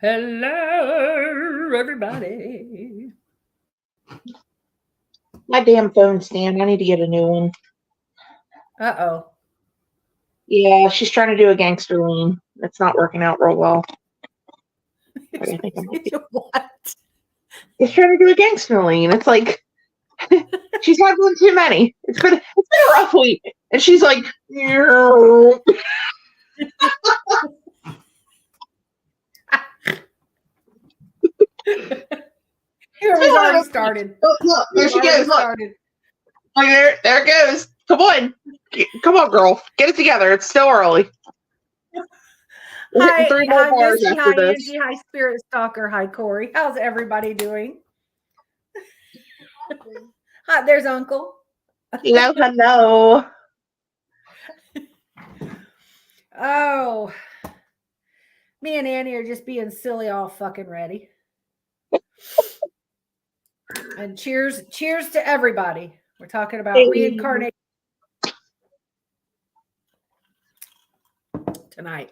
Hello, everybody. My damn phone stand. I need to get a new one. Uh-oh. Yeah, she's trying to do a gangster lean. It's not working out real well. I think I might be. What? She's trying to do a gangster lean. It's like she's had one too many. It's been a rough week, and she's like, "No." Here we've already started. Oh, look, there she goes. Look, like there it goes. Come on, girl, get it together. It's still early. Hi, Three more bars Missy. after Hi, this. Angie. Hi, Spirit Stalker. Hi, Corey. How's everybody doing? Hi, there's Uncle. Hello. Oh, me and Annie are just being silly all fucking ready. And cheers to everybody. We're talking about reincarnation tonight.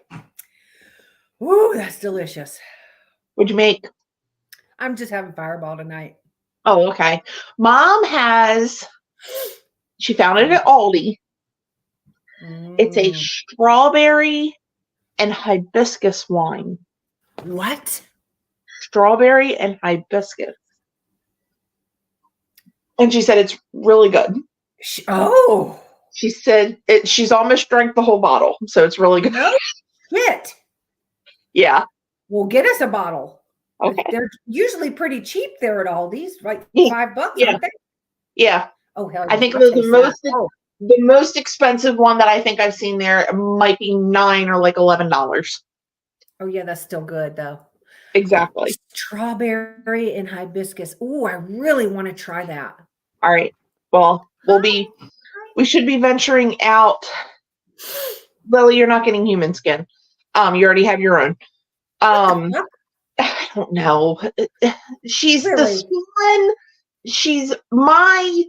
Ooh, that's delicious. What'd you make? I'm just having Fireball tonight. Oh, okay. Mom she found it at Aldi. It's a strawberry and hibiscus wine. What? Strawberry and hibiscus. And she said it's really good. She said she's almost drank the whole bottle, so it's really good. No shit. Yeah. Well, get us a bottle. Okay. They're usually pretty cheap there at Aldi's, like $5, aren't they? Yeah. Oh, hell yeah. I think the most expensive one that I think I've seen there might be $9 or like $11. Oh yeah, that's still good though. Exactly. Strawberry and hibiscus. Oh, I really want to try that. All right. Well, we should be venturing out. Lily, you're not getting human skin. You already have your own. I don't know. She's really? The one. She's my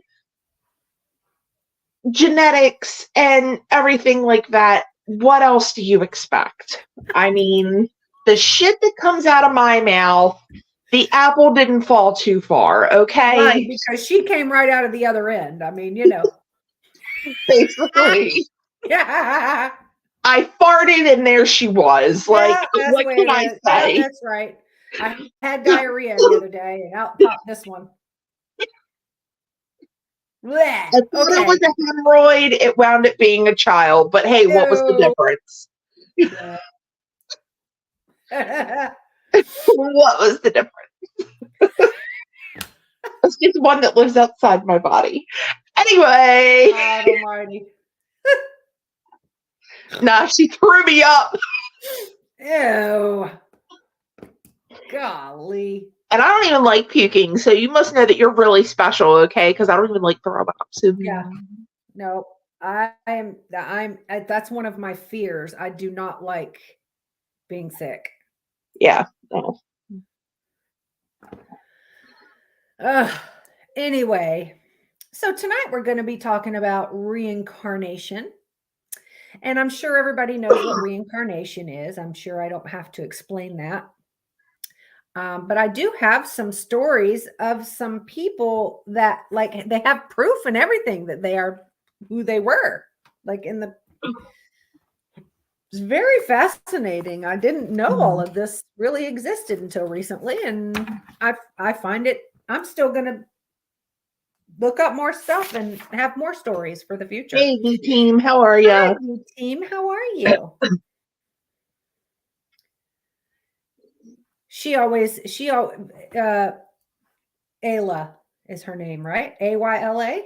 genetics and everything like that. What else do you expect? I mean, the shit that comes out of my mouth, the apple didn't fall too far, okay? Right, because she came right out of the other end. I mean, you know. Basically. Yeah. I farted and there she was. Like, what can I say? Yeah, that's right. I had diarrhea the other day and out popped this one. I thought it was a hemorrhoid. It wound up being a child. But hey, what was the difference? Yeah. What was the difference? It's just one that lives outside my body. Anyway. God almighty. Nah, she threw me up. Ew. Golly. And I don't even like puking, so you must know that you're really special, okay? Because I don't even like throwing up. So. Yeah. No, that's one of my fears. I do not like being sick. Yeah. No. Anyway, so tonight we're going to be talking about reincarnation. And I'm sure everybody knows what reincarnation is. I'm sure I don't have to explain that. But I do have some stories of some people that, like, they have proof and everything that they are who they were. Like it's very fascinating. I didn't know all of this really existed until recently, and I find it. I'm still going to look up more stuff and have more stories for the future. Hey, V team, how are you? Hi, V team, how are you? Ayla is her name, right? Ayla?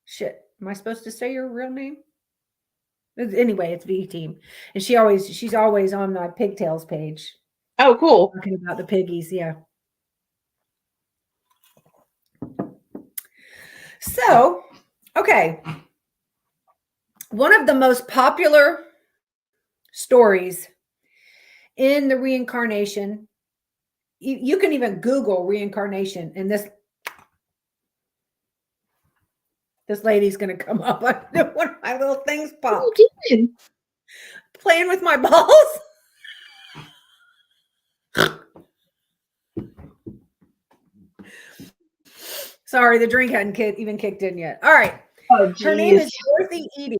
Shit. Am I supposed to say your real name? Anyway, it's V team. And she's always on my pigtails page. Oh, cool. Talking about the piggies, yeah. So, okay. One of the most popular stories in the reincarnation, you can even Google reincarnation, and this lady's going to come up. One of my little things popped. What are you doing? Playing with my balls. Sorry, the drink hadn't even kicked in yet. All right. Oh, Her name geez. is Dorothy Eady.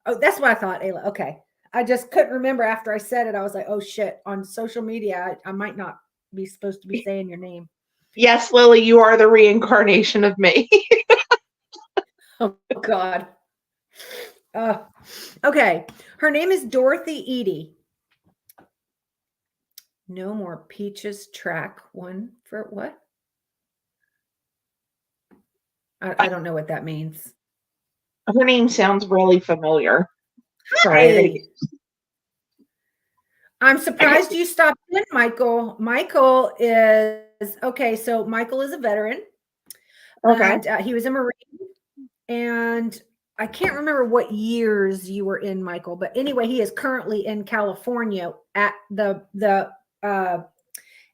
Oh, that's what I thought, Ayla. Okay. I just couldn't remember after I said it. I was like, oh shit. On social media, I might not be supposed to be saying your name. Yes, Lily, you are the reincarnation of me. Oh God. Okay. Her name is Dorothy Eady. No more peaches. Track one for what? I don't know what that means. Her name sounds really familiar. Sorry, I gotta Hey, I'm surprised you stopped in, Michael. Michael is okay. So Michael is a veteran, Okay. and he was a Marine. And I can't remember what years you were in, Michael. But anyway, he is currently in California at the.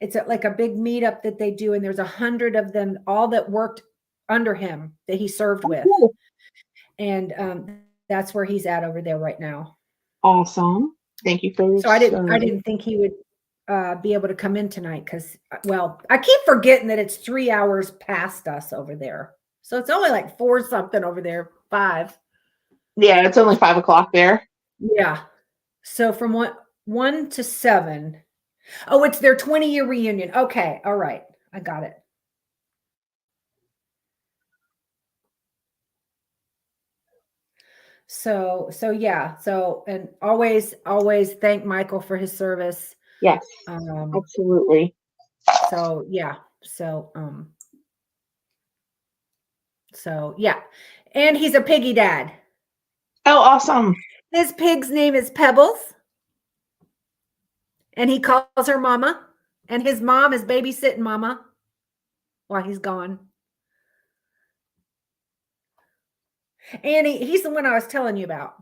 It's like a big meetup that they do, and there's 100 of them, all that worked under him that he served Oh, with, cool. and that's where he's at over there right now. Awesome. Thank you for So I didn't think he would be able to come in tonight because, well, I keep forgetting that it's 3 hours past us over there. So it's only like 4 something over there, 5. Yeah, it's only 5 o'clock there. Yeah. So from 1 to 7. Oh, it's their 20-year reunion. Okay. All right. I got it. So yeah. So, and always thank Michael for his service. Yes, Um, absolutely. so yeah. So yeah. And he's a piggy dad. Oh, awesome. His pig's name is Pebbles, and he calls her Mama, and his mom is babysitting Mama while he's gone. And he's the one I was telling you about.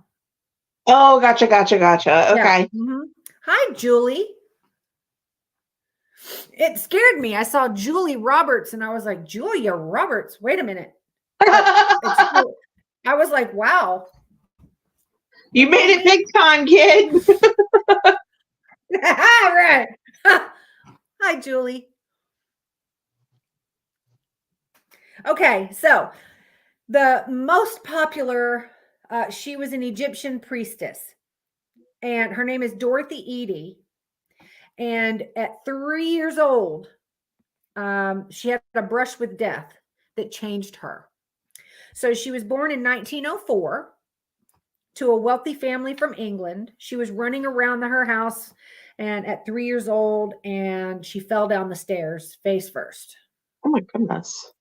Oh, gotcha. Yeah. Okay. Hi, Julie. It scared me. I saw Julie Roberts, and I was like, Julia Roberts. Wait a minute. I was like, wow. You made it big time, kid. Right. Hi, Julie. Okay, so the most popular, she was an Egyptian priestess, and her name is Dorothy Eady. And at 3 years old, she had a brush with death that changed her. So she was born in 1904 to a wealthy family from England. She was running around her house and at 3 years old, and she fell down the stairs face first. Oh my goodness.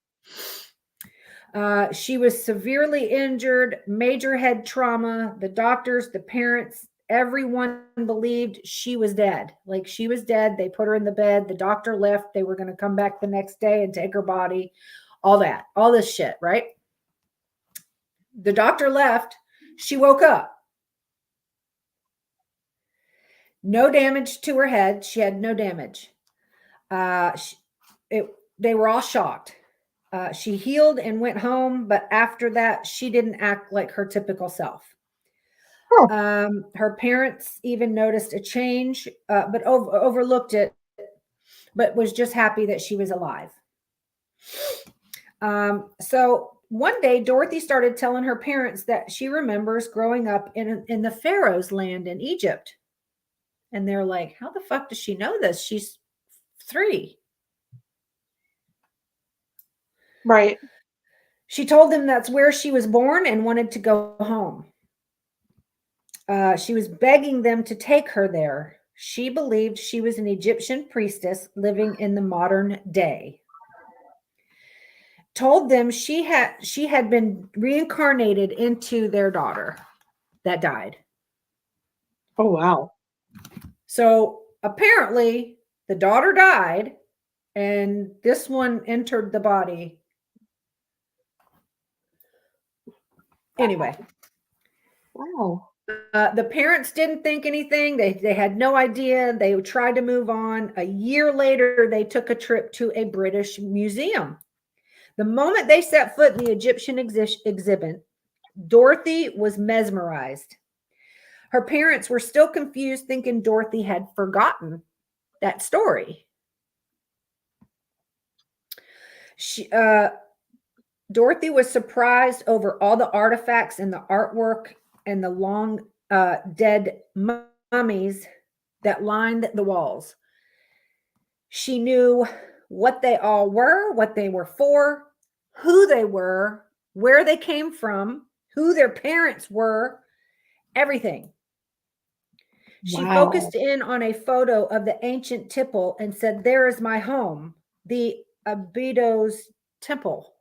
She was severely injured, major head trauma. The doctors, the parents, everyone believed she was dead. Like she was dead. They put her in the bed. The doctor left. They were going to come back the next day and take her body. All that, all this shit, right? The doctor left. She woke up. No damage to her head. She had no damage. They were all shocked. She healed and went home, but after that, she didn't act like her typical self. Oh. Her parents even noticed a change, but overlooked it, but was just happy that she was alive. So one day, Dorothy started telling her parents that she remembers growing up in the Pharaoh's land in Egypt. And they're like, how the fuck does she know this? She's 3. Right. She told them that's where she was born and wanted to go home. She was begging them to take her there. She believed she was an Egyptian priestess living in the modern day. Told them she had been reincarnated into their daughter that died. Oh, wow. So apparently the daughter died and this one entered the body. Anyway. Wow. The parents didn't think anything. They had no idea. They tried to move on. A year later, they took a trip to a British museum. The moment they set foot in the Egyptian exhibit, Dorothy was mesmerized. Her parents were still confused, thinking Dorothy had forgotten that story. Dorothy was surprised over all the artifacts and the artwork and the long dead mummies that lined the walls. She knew what they all were, what they were for, who they were, where they came from, who their parents were, everything. She Wow. focused in on a photo of the ancient temple and said, "There is my home, the Abydos temple."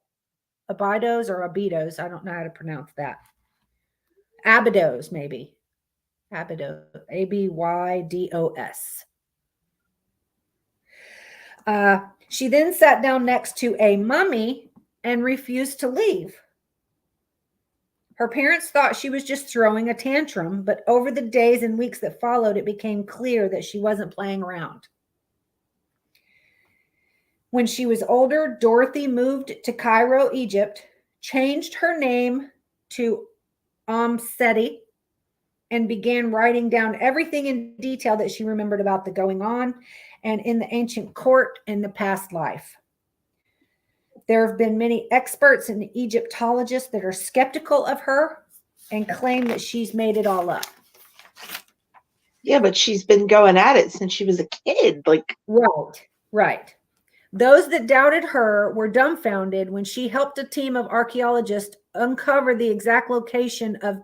Abydos or Abydos, I don't know how to pronounce that. Abydos, maybe. Abydos, Abydos. She then sat down next to a mummy and refused to leave. Her parents thought she was just throwing a tantrum, but over the days and weeks that followed, it became clear that she wasn't playing around. When she was older, Dorothy moved to Cairo, Egypt, changed her name to Seti, and began writing down everything in detail that she remembered about the going on and in the ancient court and the past life. There have been many experts and Egyptologists that are skeptical of her and claim that she's made it all up. Yeah, but she's been going at it since she was a kid. Like, Right. Those that doubted her were dumbfounded when she helped a team of archaeologists uncover the exact location of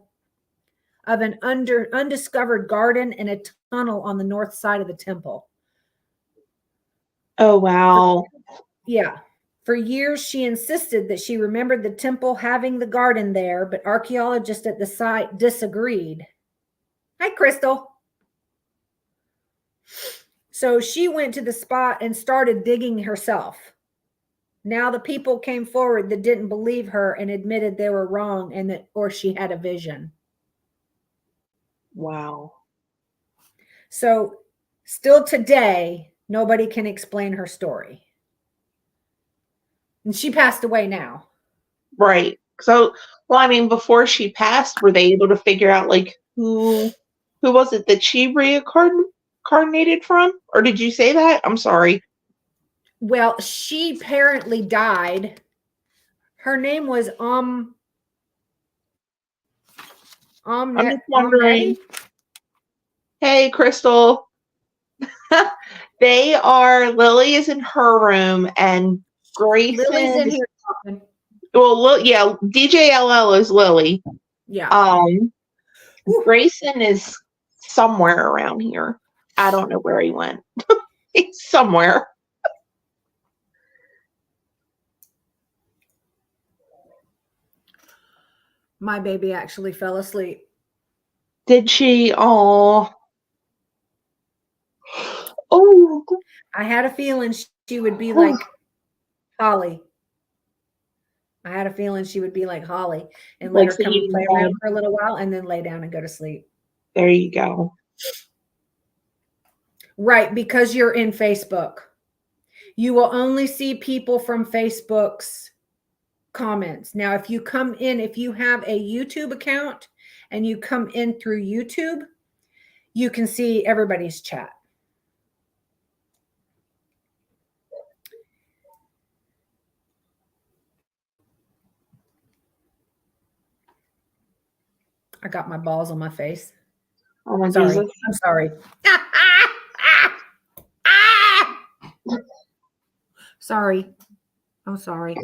an undiscovered garden and a tunnel on the north side of the temple. oh wow. Yeah. For years, she insisted that she remembered the temple having the garden there, but archaeologists at the site disagreed. Hi, Crystal. So she went to the spot and started digging herself. Now the people came forward that didn't believe her and admitted they were wrong and that, or she had a vision. Wow. So still today, nobody can explain her story. And she passed away now. Right. So, well, I mean, before she passed, were they able to figure out like who was it that she reincarnated from? Or did you say that? I'm sorry. Well, she apparently died. Her name was I'm just Omneti. wondering. Hey, Crystal. They are Lily is in her room and Lily's in Grayson. here talking. Well, yeah, DJLL is Lily. Yeah. Grayson is somewhere around here. I don't know where he went. He's somewhere. My baby actually fell asleep. Did she? Oh. Oh. I had a feeling she would be like Holly. I had a feeling she would be like Holly and let Like her come and singing play in around bed. for a little while and then lay down and go to sleep. There you go. Right, because you're in Facebook. You will only see people from Facebook's comments. Now, if you come in, if you have a YouTube account and you come in through YouTube, you can see everybody's chat. I got my balls on my face. Oh my Sorry. Jesus. I'm sorry. Sorry. I'm sorry.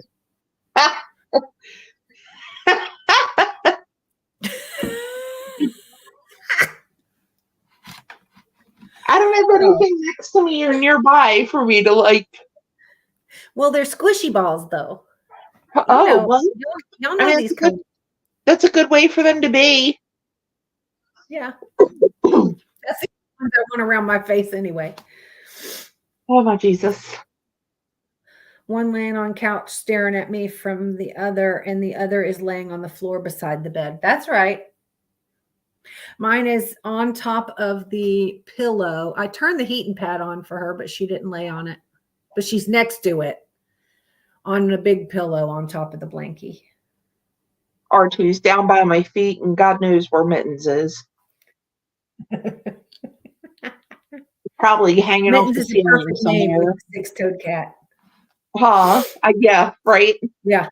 I don't have anything next to me or nearby for me to like. Well, they're squishy balls, though. Oh, well, y'all know these kinds. That's a good way for them to be. Yeah. That's the ones I want around my face anyway. Oh my Jesus. One laying on couch staring at me from the other, and the other is laying on the floor beside the bed. That's right. Mine is on top of the pillow. I turned the heating pad on for her, but she didn't lay on it. But she's next to it on a big pillow on top of the blankie. R2's down by my feet, and God knows where Mittens is. Probably hanging off the ceiling somewhere. Six-toed cat. Huh? Yeah, right? Yeah.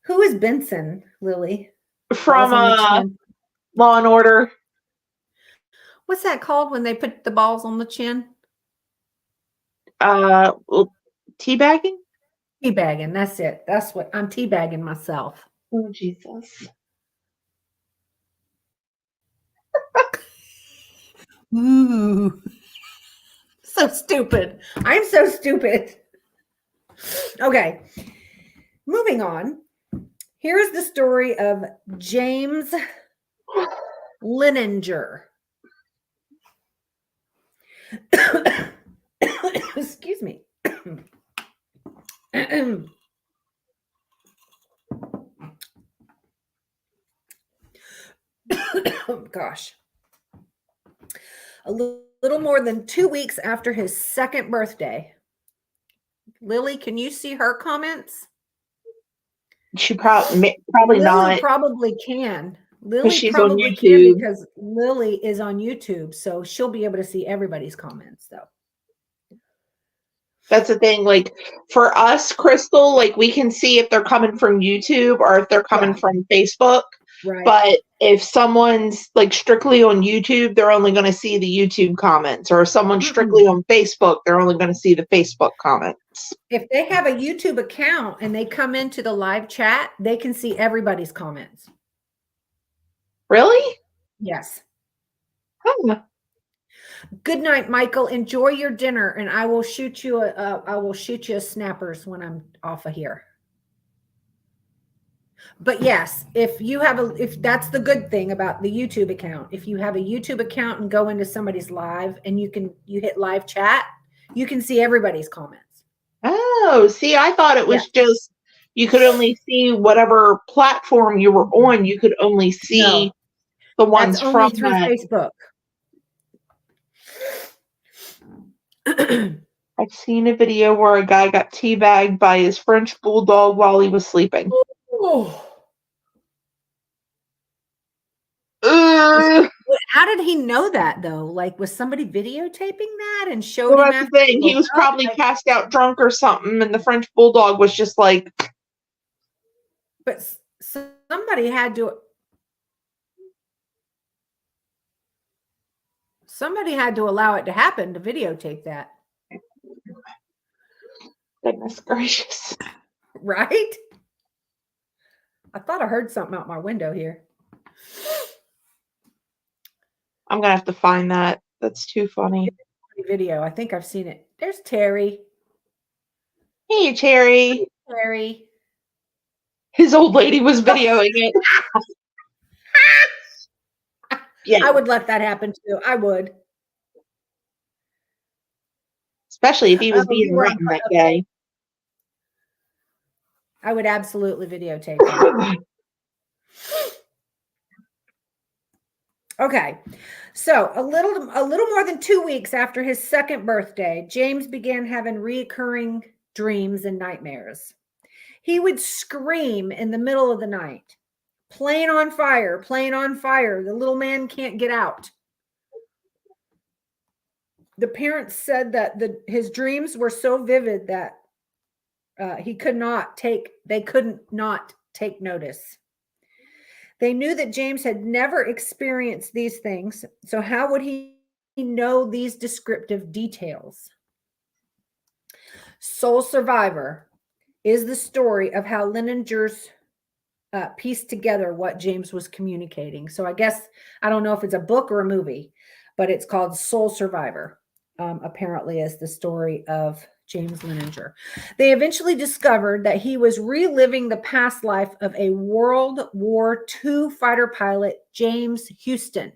Who is Benson, Lily? From Balls on the chin. Law and Order. What's that called when they put the balls on the chin? Well, teabagging? Teabagging. That's it. That's what I'm teabagging myself. Oh, Jesus. Ooh. So stupid. I'm so stupid. Okay. Moving on. Here's the story of James Lininger. Excuse me. Oh, gosh. A little more than 2 weeks after his second birthday. Lily, can you see her comments? She probably Lily not, probably can. because Lily she's on probably can YouTube. because Lily is on YouTube, so she'll be able to see everybody's comments, though. That's the thing. Like for us, Crystal, like we can see if they're coming from YouTube or if they're coming from Facebook. Right. But if someone's like strictly on YouTube, they're only going to see the YouTube comments. Or if someone's strictly on Facebook, they're only going to see the Facebook comments. If they have a YouTube account and they come into the live chat, they can see everybody's comments. Really? Yes. Huh. Good night, Michael. Enjoy your dinner, and I will shoot you a snappers when I'm off of here. But yes, if that's the good thing about the YouTube account. If you have a YouTube account and go into somebody's live and you hit live chat, you can see everybody's comments. Oh, see, I thought it was just you could only see whatever platform you were on. You could only see the ones That's only from through that. Facebook. I've seen a video where a guy got teabagged by his French bulldog while he was sleeping. Oh. How did he know that though? Like, was somebody videotaping that and showed him? That's the thing. He was probably passed out drunk or something, and the French bulldog was just like. But somebody had to. Somebody had to allow it to happen to videotape that. Goodness gracious. Right? I thought I heard something out my window here. I'm going to have to find that. That's too funny. Video. I think I've seen it. There's Terry. Hey, Terry. Hey, Terry. His old lady was videoing it. Yeah. I would let that happen too. I would. Especially if he was being rotten that day. I would absolutely videotape that. Okay. So a little more than 2 weeks after his second birthday, James began having reoccurring dreams and nightmares. He would scream in the middle of the night, plane on fire, plane on fire. The little man can't get out. The parents said that his dreams were so vivid that they could not take notice. They knew that James had never experienced these things, so how would he know these descriptive details? Soul Survivor is the story of how Liningers pieced together what James was communicating. So I guess, I don't know if it's a book or a movie, but it's called Soul Survivor, apparently is the story of James Lininger. They eventually discovered that he was reliving the past life of a World War II fighter pilot, James Houston.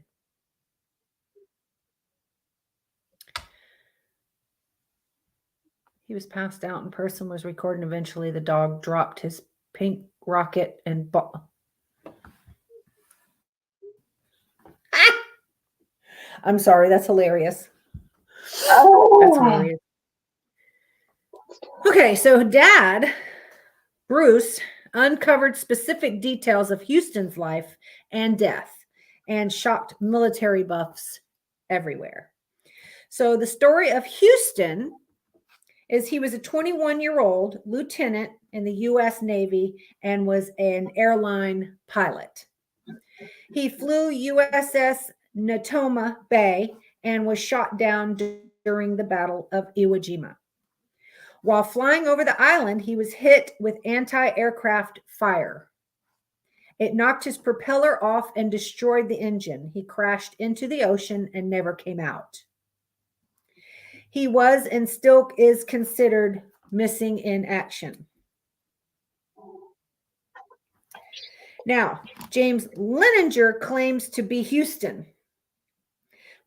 He was passed out in person, was recorded, and eventually the dog dropped his pink rocket and ball. I'm sorry, that's hilarious. That's hilarious. Okay, so Dad, Bruce, uncovered specific details of Houston's life and death and shocked military buffs everywhere. So the story of Houston is he was a 21-year-old lieutenant in the U.S. Navy and was an airline pilot. He flew USS Natoma Bay and was shot down during the Battle of Iwo Jima. While flying over the island, he was hit with anti-aircraft fire. It knocked his propeller off and destroyed the engine. He crashed into the ocean and never came out. He was and still is considered missing in action. Now, James Leninger claims to be Houston.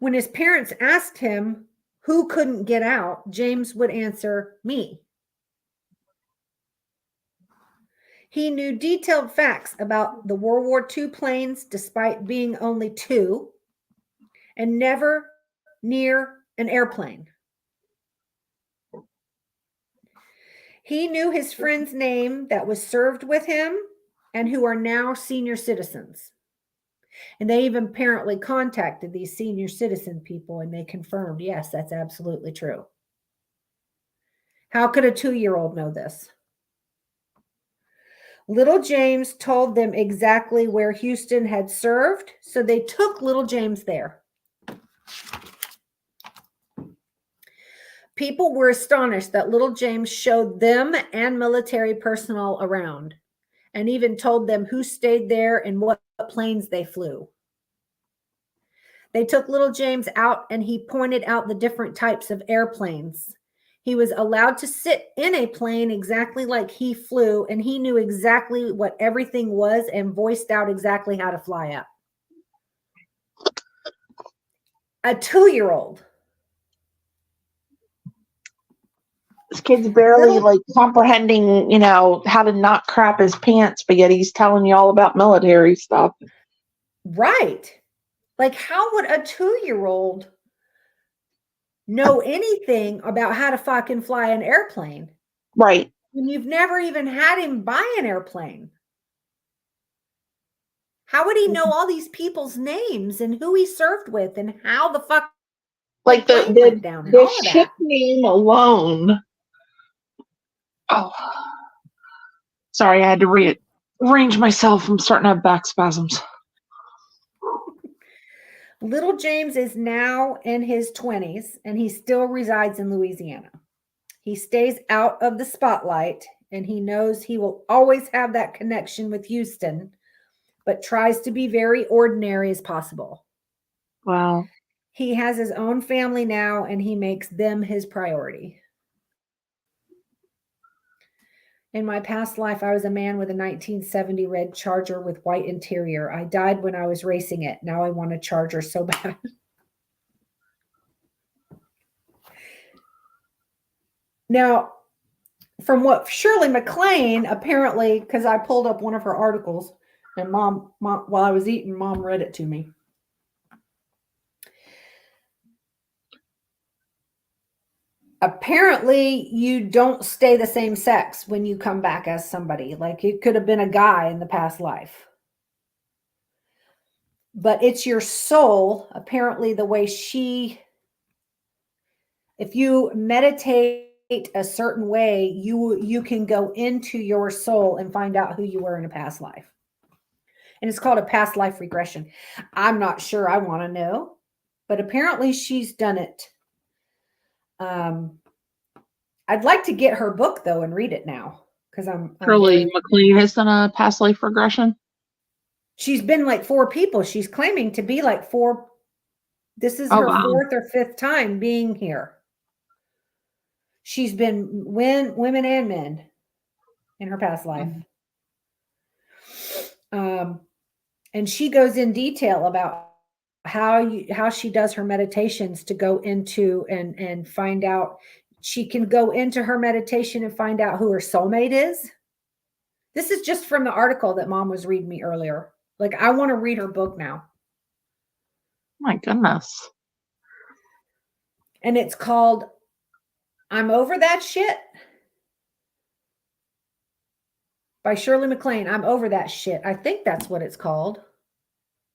When his parents asked him who couldn't get out, James would answer, me. He knew detailed facts about the World War II planes despite being only 2 and never near an airplane. He knew his friend's name that was served with him and who are now senior citizens. And they even apparently contacted these senior citizen people and they confirmed, yes, that's absolutely true. How could a 2-year-old know this? Little James told them exactly where Houston had served, so they took little James there. People were astonished that little James showed them and military personnel around and even told them who stayed there and what planes they flew. They took little James out and he pointed out the different types of airplanes. He was allowed to sit in a plane exactly like he flew, and he knew exactly what everything was and voiced out exactly how to fly up. A 2-year-old. This kid's barely like comprehending, how to not crap his pants, but yet he's telling you all about military stuff. Right. Like, how would a 2-year-old know anything about how to fucking fly an airplane? Right. When you've never even had him buy an airplane. How would he know all these people's names and who he served with and how the fuck like plane went down and the all of ship that? name alone. Oh, sorry, I had to rearrange myself. I'm starting to have back spasms. Little James is now in his 20s and he still resides in Louisiana. He stays out of the spotlight and he knows he will always have that connection with Houston, but tries to be very ordinary as possible. Wow. He has his own family now and he makes them his priority. In my past life, I was a man with a 1970 red Charger with white interior. I died when I was racing it. Now I want a Charger so bad. Now, from what Shirley MacLaine, apparently, because I pulled up one of her articles, and mom, while I was eating, Mom read it to me. Apparently, you don't stay the same sex when you come back as somebody. Like, it could have been a guy in the past life. But it's your soul, apparently, the way if you meditate a certain way, you can go into your soul and find out who you were in a past life. And it's called a past life regression. I'm not sure I want to know, but apparently she's done it. I'd like to get her book though and read it now because I'm Shirley MacLaine has done a past life regression. She's been like 4 people. She's claiming to be like 4. This is her 4th or 5th time being here. She's been women and men in her past life. And she goes in detail about how she does her meditations to go into and find out. She can go into her meditation and find out who her soulmate is. This is just from the article that Mom was reading me earlier. Like, I want to read her book now. My goodness. And it's called I'm Over That Shit by Shirley MacLaine. I'm Over That Shit. I think that's what it's called.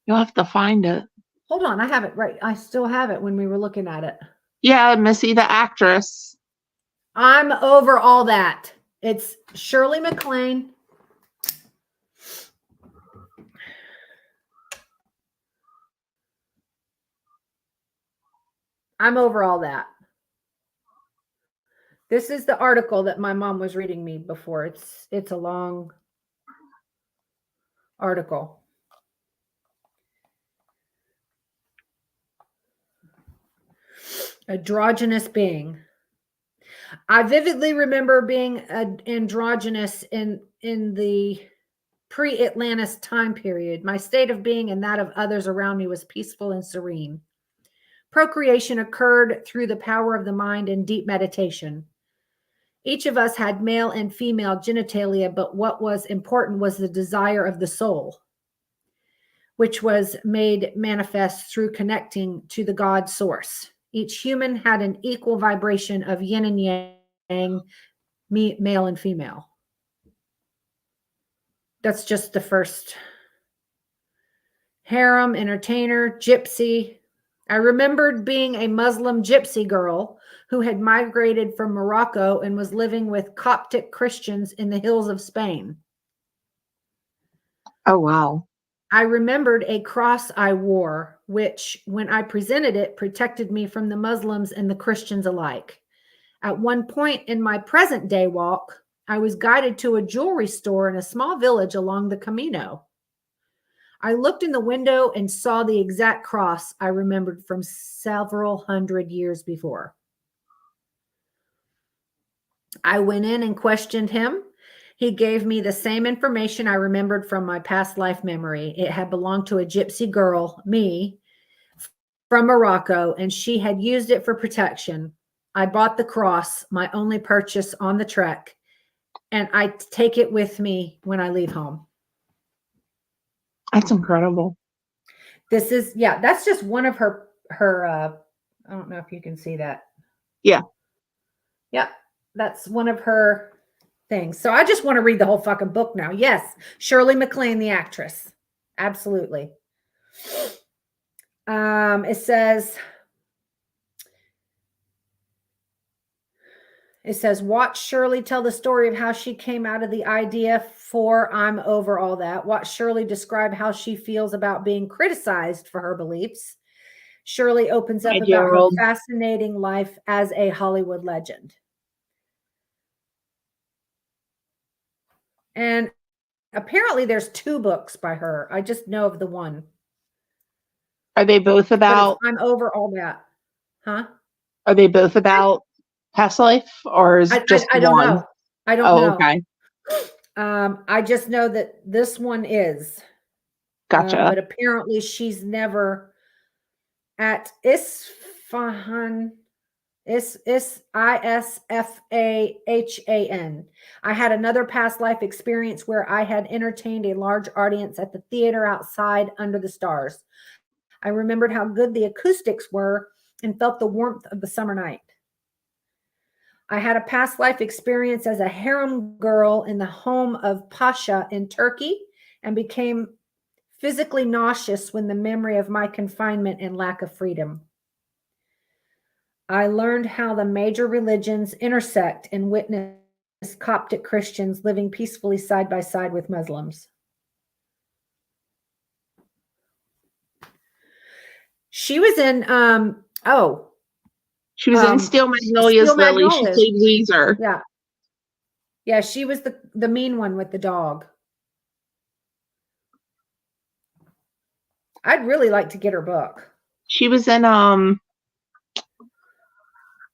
You'll have to find it. Hold on. I have it right. I still have it when we were looking at it. Yeah, Missy, the actress. I'm over all that. It's Shirley MacLaine. I'm over all that. This is the article that my mom was reading me before. It's a long article. Androgynous being. I vividly remember being androgynous in the pre-Atlantis time period. My state of being and that of others around me was peaceful and serene. Procreation occurred through the power of the mind and deep meditation. Each of us had male and female genitalia, but what was important was the desire of the soul, which was made manifest through connecting to the God source. Each human had an equal vibration of yin and yang, male and female. That's just the first. Harem, entertainer, gypsy. I remembered being a Muslim gypsy girl who had migrated from Morocco and was living with Coptic Christians in the hills of Spain. Oh, wow. I remembered a cross I wore, which, when I presented it, protected me from the Muslims and the Christians alike. At one point in my present day walk, I was guided to a jewelry store in a small village along the Camino. I looked in the window and saw the exact cross I remembered from several hundred years before. I went in and questioned him. He gave me the same information I remembered from my past life memory. It had belonged to a gypsy girl, me, from Morocco, and she had used it for protection. I bought the cross, my only purchase on the trek, and I take it with me when I leave home. That's incredible. This is, yeah, that's just one of her, I don't know if you can see that. Yeah. Yep. That's one of her things. So I just want to read the whole fucking book now. Yes. Shirley MacLaine, the actress. Absolutely. It says, watch Shirley tell the story of how she came out of the idea for I'm over all that. Watch Shirley describe how she feels about being criticized for her beliefs. Shirley opens up about her fascinating life as a Hollywood legend. And apparently there's 2 books by her. I just know of the one. Are they both about? I'm over all that. Huh? Are they both about past life, or is it just I don't one? know. I don't know. Okay. I just know that this one is. Gotcha. But apparently she's never at Isfahan. Isfahan. I had another past life experience where I had entertained a large audience at the theater outside under the stars. I remembered how good the acoustics were and felt the warmth of the summer night. I had a past life experience as a harem girl in the home of Pasha in Turkey and became physically nauseous when the memory of my confinement and lack of freedom. I learned how the major religions intersect and witnessed Coptic Christians living peacefully side by side with Muslims. She was in, she was in Steel Magnolias, Lily. She played Weezer. Yeah. Yeah, she was the mean one with the dog. I'd really like to get her book. She was in, oh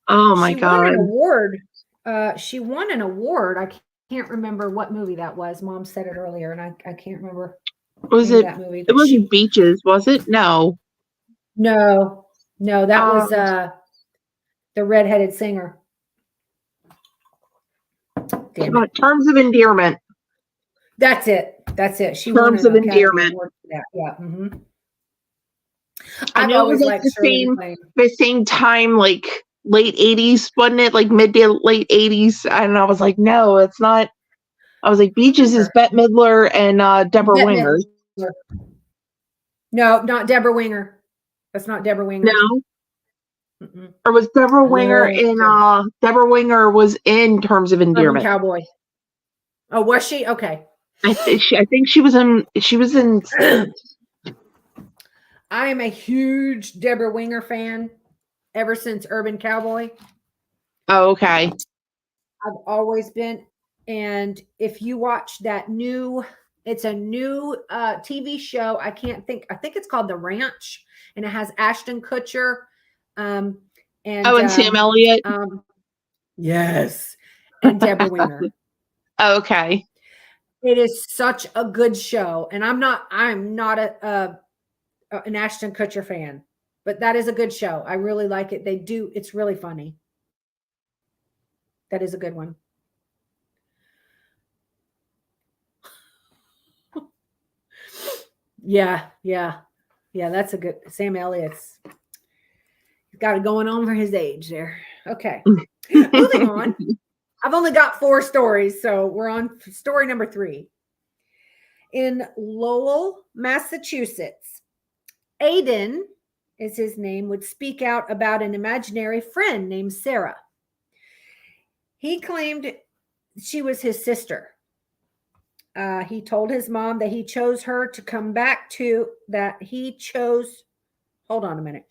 my God. She won an award. She won an award. I can't remember what movie that was. Mom said it earlier, and I can't remember. Was it that movie? It wasn't Beaches, was it? No. No, that was the redheaded singer. Damn it. Terms of Endearment. That's it. She Terms of Endearment. Yeah. Mm-hmm. I know it was like the same time, like late 80s, wasn't it? Like mid to late 80s. And I was like, no, it's not. I was like, Beaches is Bette Midler and Deborah Winger. No, not Deborah Winger. That's not Deborah Winger. No. Mm-mm. Or was Deborah Winger No. in Deborah Winger was in Terms of Urban Endearment. Cowboy. Oh, was she? Okay. I think she was in I am a huge Deborah Winger fan ever since Urban Cowboy. Oh, okay. I've always been. And if you watch that it's a new TV show. I think it's called The Ranch, and it has Ashton Kutcher. Um, Oh, and and Sam Elliott. yes, and Deborah Winger. Okay. It is such a good show, and I'm not an Ashton Kutcher fan, but that is a good show. I really like it. It's really funny. That is a good one. Yeah, yeah, yeah. That's a good Sam Elliott's got it going on for his age there. Okay, moving on. I've only got 4 stories, so we're on story number 3. In Lowell, Massachusetts, Aiden is his name, would speak out about an imaginary friend named Sarah. He claimed she was his sister. He told his mom that he chose her to come back to, that he chose, hold on a minute.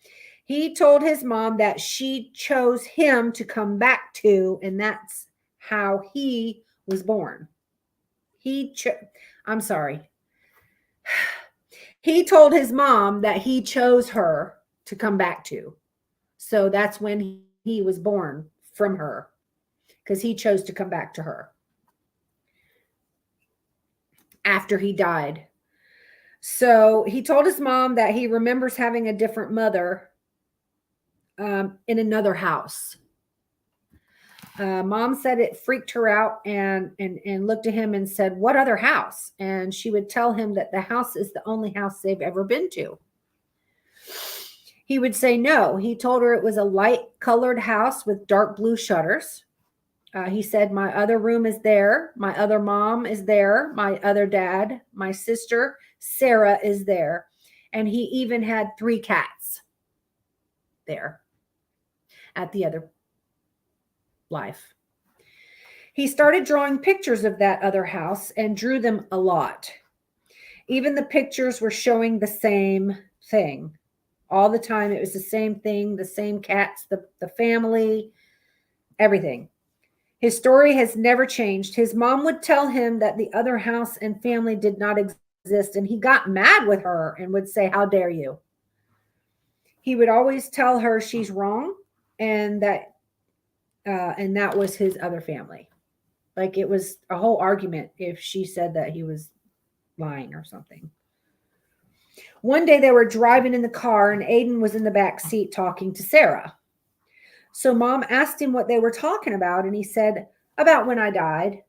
He told his mom that she chose him to come back to, and that's how he was born. I'm sorry. He told his mom that he chose her to come back to. So that's when he was born from her, because he chose to come back to her after he died. So he told his mom that he remembers having a different mother in another house. Mom said it freaked her out, and looked at him and said, "What other house?" And she would tell him that the house is the only house they've ever been to. He would say no. He told her it was a light colored house with dark blue shutters. He said, "My other room is there. My other mom is there. My other dad, my sister, Sarah is there." And he even had 3 cats there at the other life. He started drawing pictures of that other house and drew them a lot. Even the pictures were showing the same thing. All the time, it was the same thing, the same cats, the family, everything. His story has never changed. His mom would tell him that the other house and family did not exist, and he got mad with her and would say, "How dare you?" He would always tell her she's wrong, and that was his other family. Like, it was a whole argument if she said that he was lying or something. One day they were driving in the car, and Aiden was in the back seat talking to Sarah. So mom asked him what they were talking about, and he said, "About when I died."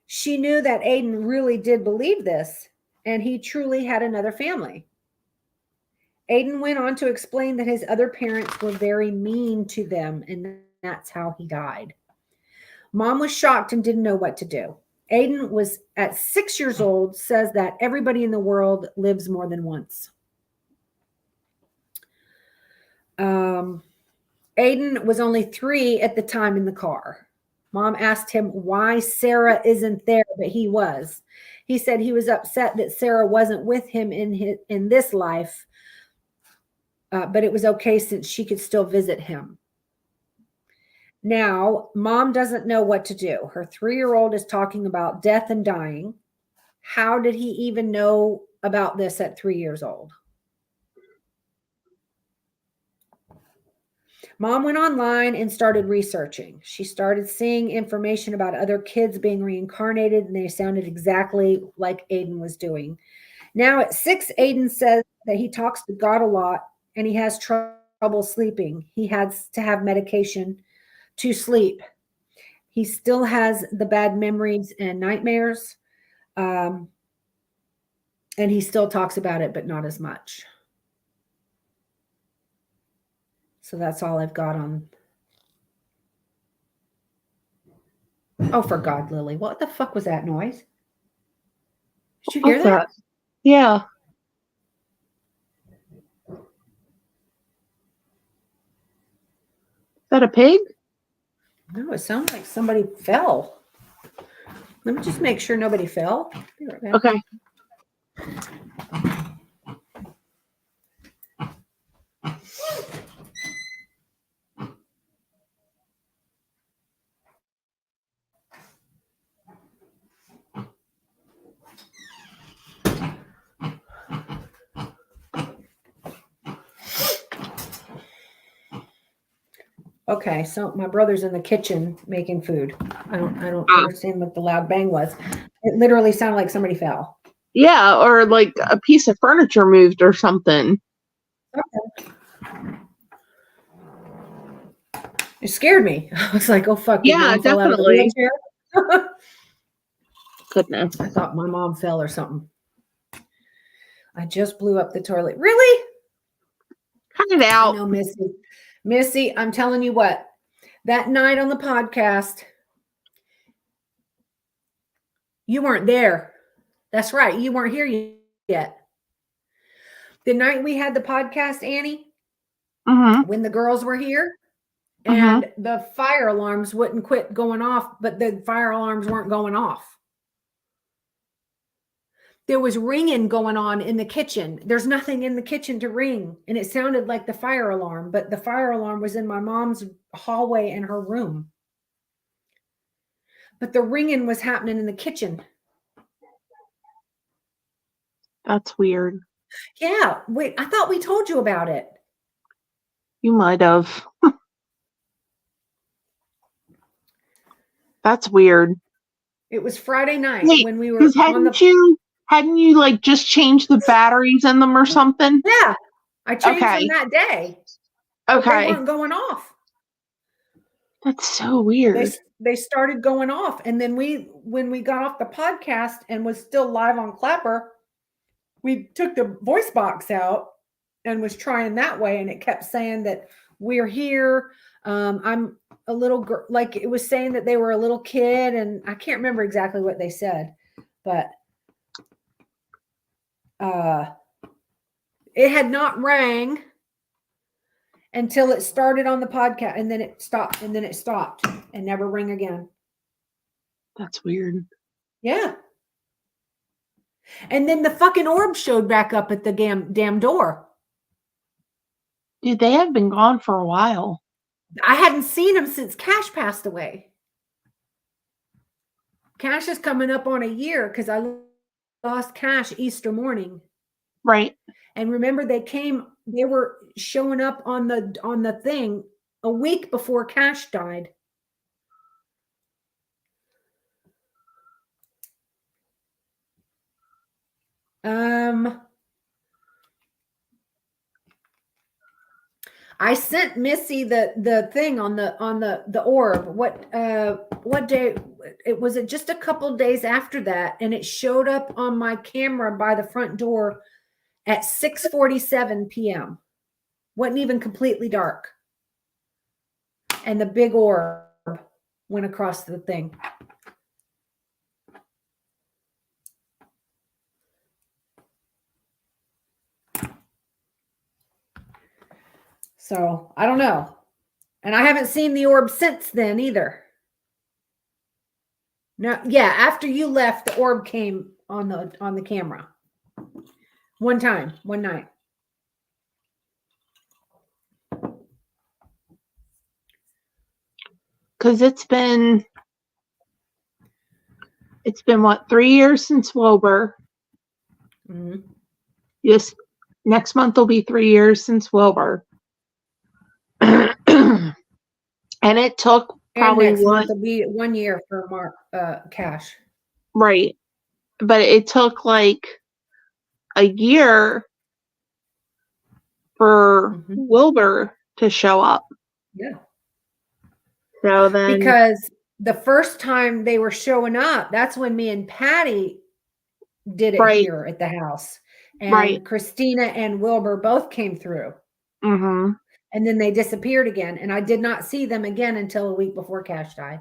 She knew that Aiden really did believe this, and he truly had another family. Aiden went on to explain that his other parents were very mean to them, and that's how he died. Mom was shocked and didn't know what to do. Aiden was at 6 years old, says that everybody in the world lives more than once. Aiden was only 3 at the time in the car. Mom asked him why Sarah isn't there, but he was. He said he was upset that Sarah wasn't with him in this life, but it was okay since she could still visit him. Now, mom doesn't know what to do. Her 3-year-old is talking about death and dying. How did he even know about this at 3 years old? Mom went online and started researching. She started seeing information about other kids being reincarnated, and they sounded exactly like Aiden was doing. Now at 6, Aiden says that he talks to God a lot, and he has trouble sleeping. He has to have medication to sleep. He still has the bad memories and nightmares, and he still talks about it, but not as much. So that's all I've got on. Oh, for God, Lily, what the fuck was that noise? Did you hear What's that? that? Yeah. that a pig? No, it sounds like somebody fell. Let me just make sure nobody fell. Be right back. Okay. Okay, so my brother's in the kitchen making food. I don't Ah. understand what the loud bang was. It literally sounded like somebody fell. Yeah, or like a piece of furniture moved or something. Okay. It scared me. I was like, "Oh fuck, did Yeah, mom fall out of the definitely. wheelchair?" Goodness. I thought my mom fell or something. I just blew up the toilet. Really? Cut it I out. know, Missy. Missy, I'm telling you what. That night on the podcast, you weren't there. That's right. You weren't here yet. The night we had the podcast, Annie, Mm-hmm. when the girls were here, Mm-hmm. and the fire alarms wouldn't quit going off, but the fire alarms weren't going off. There was ringing going on in the kitchen. There's nothing in the kitchen to ring. And it sounded like the fire alarm, but the fire alarm was in my mom's hallway in her room. But the ringing was happening in the kitchen. That's weird. Yeah. Wait, I thought we told you about it. You might have. That's weird. It was Friday night Wait, when we were because on the. hadn't you like just changed the batteries in them or something? Yeah. I changed Okay. them that day. But they Okay. weren't going off. That's so weird. They started going off. And then when we got off the podcast and was still live on Clapper, we took the voice box out and was trying that way. And it kept saying that we're here. I'm a little like it was saying that they were a little kid. And I can't remember exactly what they said, but it had not rang until it started on the podcast, and then it stopped, and never ring again. That's weird. Yeah. And then the fucking orb showed back up at the damn door. Dude, they have been gone for a while. I hadn't seen him since Cash passed away. Cash is coming up on a year because I lost Cash Easter morning. Right. And remember, they were showing up on the thing a week before Cash died. I sent Missy the thing on the orb. What day it was? It just a couple days after that, and it showed up on my camera by the front door at 6:47 p.m. Wasn't even completely dark, and the big orb went across the thing. So I don't know. And I haven't seen the orb since then either. No, yeah, after you left, the orb came on the camera. One time, one night. Because it's been what, 3 years since Wilbur. Mm-hmm. Yes, next month will be 3 years since Wilbur. And it took probably and next month will be 1 year for Cash. Right. But it took like a year for Wilbur to show up. Yeah. So then, because the first time they were showing up, that's when me and Patty did it here at the house. And Christina and Wilbur both came through. Mm-hmm. And then they disappeared again. And I did not see them again until a week before Cash died.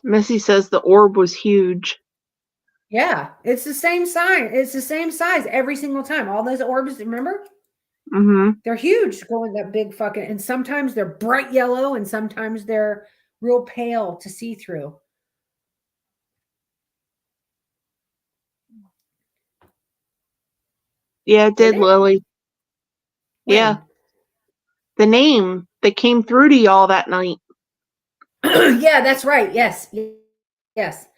Missy says the orb was huge. Yeah, it's the same size. It's the same size every single time. All those orbs, remember? Mm-hmm. They're huge, going that big fucking, and sometimes they're bright yellow and sometimes they're real pale to see through. Yeah, it Did did, it? Lily. Yeah. When? The name that came through to y'all that night. Yeah, that's right. Yes. Yes.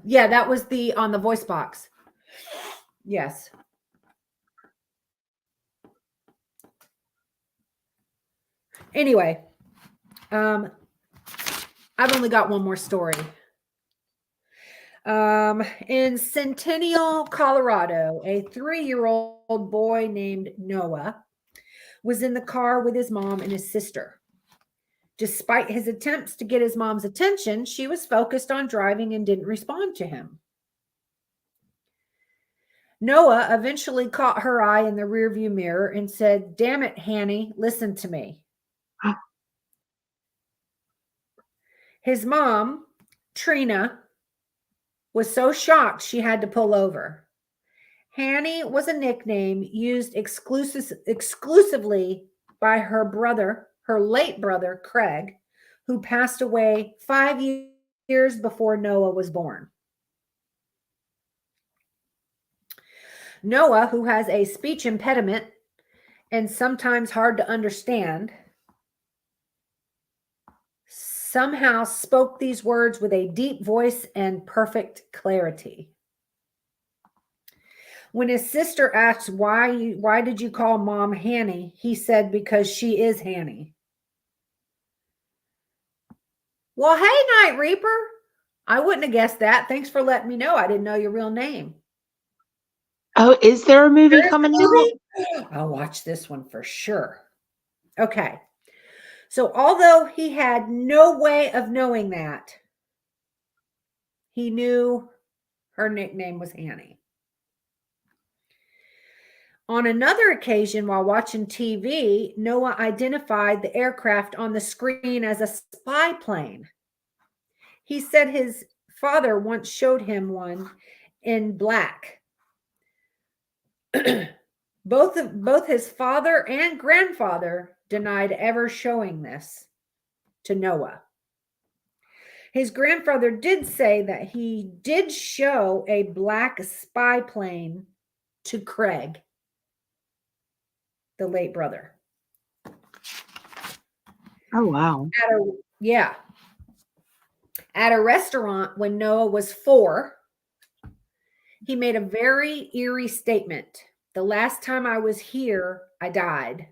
Yeah, that was the on the voice box. Yes. Anyway, um, I've only got one more story. In Centennial, Colorado, a 3-year-old boy named Noah was in the car with his mom and his sister. Despite his attempts to get his mom's attention, she was focused on driving and didn't respond to him. Noah eventually caught her eye in the rearview mirror and said, "Damn it, Hanny, listen to me." His mom, Trina, was so shocked she had to pull over. Hanny was a nickname used exclusively by her brother, her late brother, Craig, who passed away 5 years before Noah was born. Noah, who has a speech impediment and sometimes hard to understand, somehow spoke these words with a deep voice and perfect clarity. When his sister asked why did you call mom Hanny, he said, "Because she is Hanny." "Well, hey, Night Reaper. I wouldn't have guessed that. Thanks for letting me know. I didn't know your real name." Oh, is there a movie There is coming a out? movie? I'll watch this one for sure. Okay. So, although he had no way of knowing that, he knew her nickname was Annie. On another occasion, while watching TV, Noah identified the aircraft on the screen as a spy plane. He said his father once showed him one in black. Both his father and grandfather denied ever showing this to Noah. His grandfather did say that he did show a black spy plane to Craig, the late brother. Oh, wow. Yeah. At a restaurant when Noah was 4, he made a very eerie statement. "The last time I was here, I died."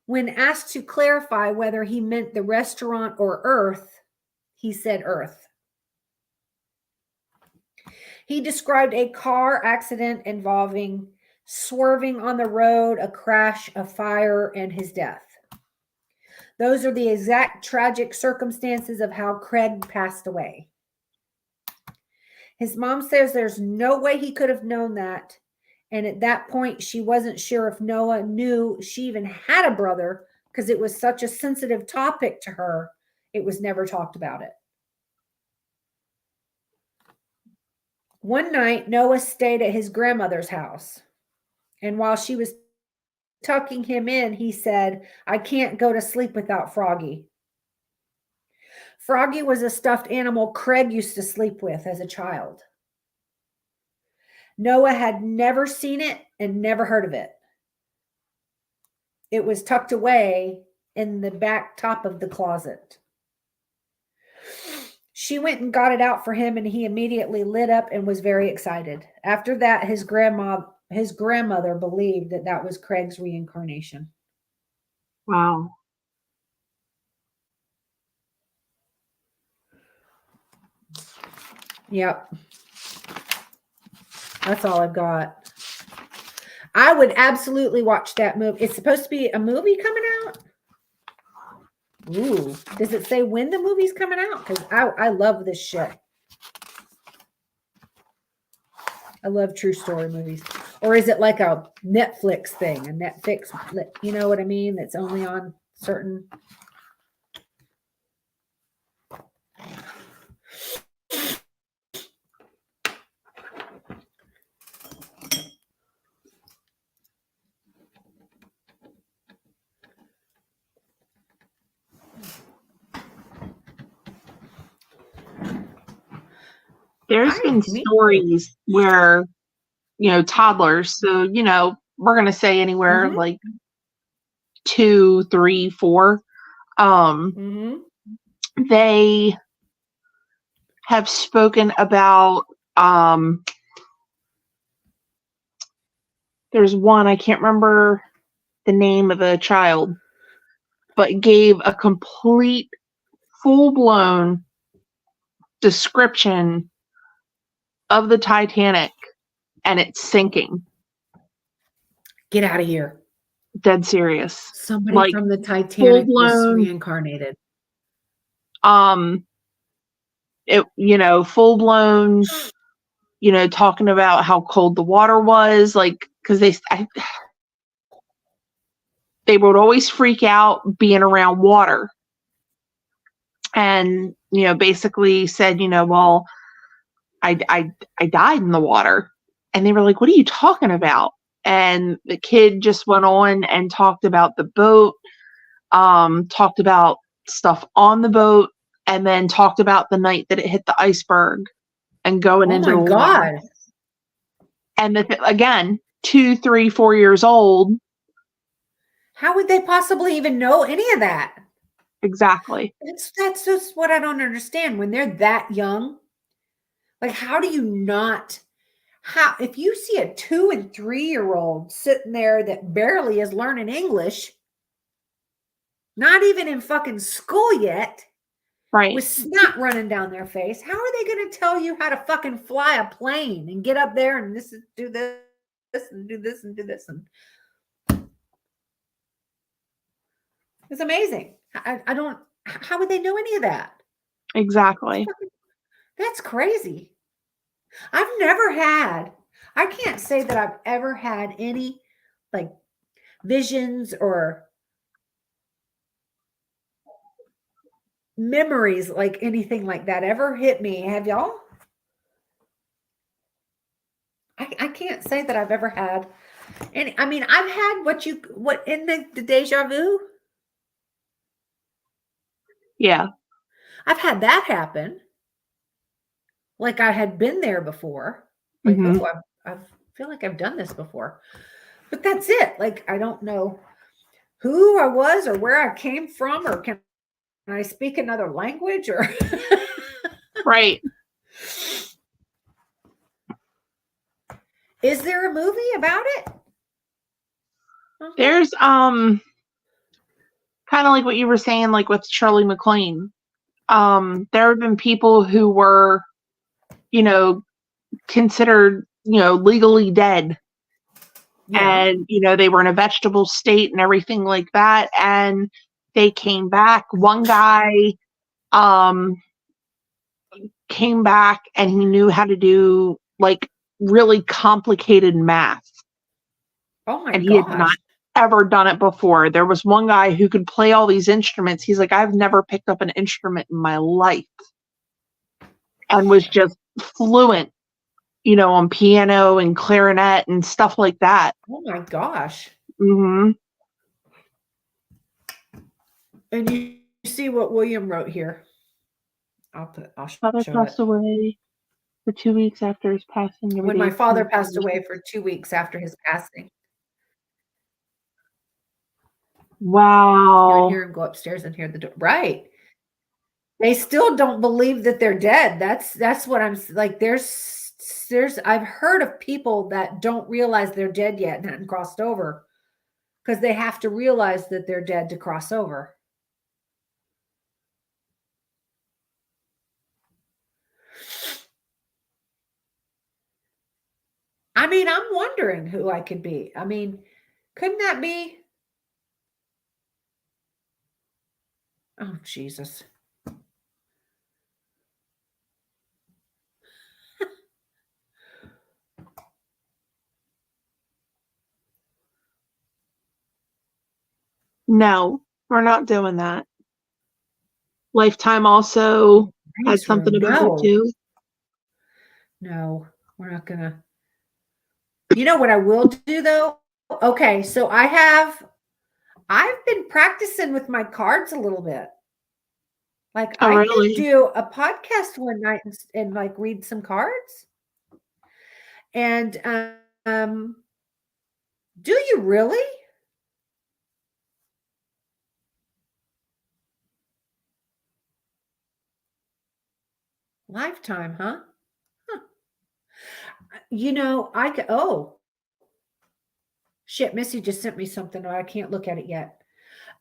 When asked to clarify whether he meant the restaurant or Earth, he said Earth. He described a car accident involving swerving on the road, a crash, a fire, and his death. Those are the exact tragic circumstances of how Craig passed away. His mom says there's no way he could have known that. And at that point, she wasn't sure if Noah knew she even had a brother because it was such a sensitive topic to her. It was never talked about it. One night, Noah stayed at his grandmother's house. And while she was tucking him in, he said, "I can't go to sleep without Froggy." Froggy was a stuffed animal Craig used to sleep with as a child. Noah had never seen it and never heard of it. It was tucked away in the back top of the closet. She went and got it out for him, and he immediately lit up and was very excited. After that, his grandmother believed that that was Craig's reincarnation. Wow. Yep. That's all I've got. I would absolutely watch that movie. It's supposed to be a movie coming out. Ooh, does it say when the movie's coming out? Because I love this shit. I love true story movies. Or is it like a Netflix thing? A Netflix, you know what I mean? That's only on certain. There's been Me too. stories where, toddlers, so, we're going to say anywhere Mhm. like 2, 3, 4, um, Mhm. they have spoken about, there's one, I can't remember the name of the child, but gave a complete full-blown description of the Titanic and it's sinking. Get out of here. Dead serious. Somebody Like from the full Titanic was blown reincarnated. full blown, talking about how cold the water was, like cuz they would always freak out being around water. And, basically said, well, I died in the water. And they were like, "What are you talking about?" And the kid just went on and talked about the boat, talked about stuff on the boat, and then talked about the night that it hit the iceberg and going Oh into my the water. God. And again, 2, 3, 4 years old. How would they possibly even know any of that? Exactly. That's just what I don't understand. When they're that young, like how do you not how if you see a 2 and 3-year-old sitting there that barely is learning English, not even in fucking school yet, Right. with snot running down their face, how are they going to tell you how to fucking fly a plane and get up there and do this and do this and do this? And it's amazing. I don't, how would they know any of that? Exactly. That's crazy. I've never had, I can't say that I've ever had any like visions or memories like anything like that ever hit me. Have y'all? I can't say that I've ever had any. I mean, I've had what in the deja vu. Yeah. I've had that happen. Like I had been there before. Like, Mhm. oh, I feel like I've done this before. But that's it. Like, I don't know who I was or where I came from or can I speak another language or Right. is there a movie about it? There's kind of like what you were saying, like with Shirley MacLaine. There have been people who were, considered, legally dead. Yeah. And, they were in a vegetable state and everything like that. And they came back. One guy um, came back and he knew how to do like really complicated math. Oh my And he had not gosh. ever done it before. There was one guy who could play all these instruments. He's like, I've never picked up an instrument in my life, and was just fluent, on piano and clarinet and stuff like that. Oh my gosh. Hmm. And you see what William wrote here. I'll Father show it. passed away for 2 weeks after his passing. Every When day my is father full of passed away conversations. for 2 weeks after his passing. You would Wow. hear him go upstairs and hear the door. Right. They still don't believe that they're dead. That's what I'm like. There's I've heard of people that don't realize they're dead yet and hadn't crossed over because they have to realize that they're dead to cross over. I mean, I'm wondering who I could be. I mean, couldn't that be? Oh, Jesus. No, we're not doing that. Lifetime also had Nice something room. about it No, too. no, we're not gonna. You know what I will do though? Okay, so I've been practicing with my cards a little bit. Like Oh, I could really? do a podcast one night and like read some cards. And um, do you really? Lifetime, huh? Huh. I could. Oh shit! Missy just sent me something. I can't look at it yet.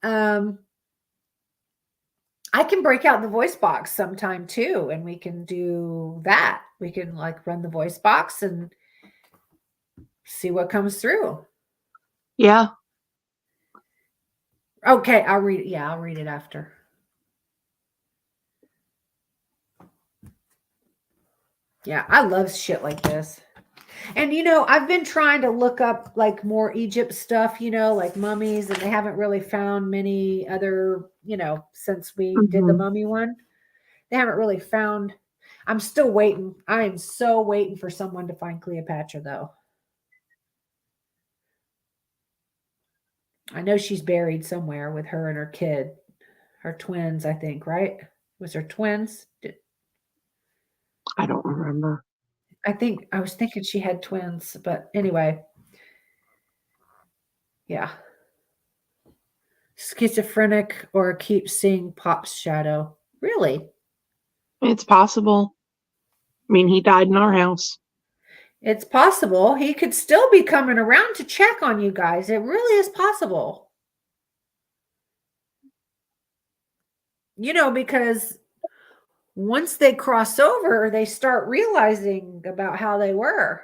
Um, I can break out the voice box sometime too, and we can do that. We can like run the voice box and see what comes through. Yeah. Okay, I'll read it. Yeah, I'll read it after. Yeah, I love shit like this. And I've been trying to look up like more Egypt stuff, like mummies, and they haven't really found many other, since we did the Hmm. mummy one. They haven't really found. I'm still waiting. I am so waiting for someone to find Cleopatra though. I know she's buried somewhere with her and her kid, her twins, I think, right? Was her twins? I don't remember. I think I was thinking she had twins, but anyway, yeah. Schizophrenic or keep seeing Pop's shadow. Really? It's possible. I mean, he died in our house. It's possible. He could still be coming around to check on you guys. It really is possible. Because once they cross over, they start realizing about how they were,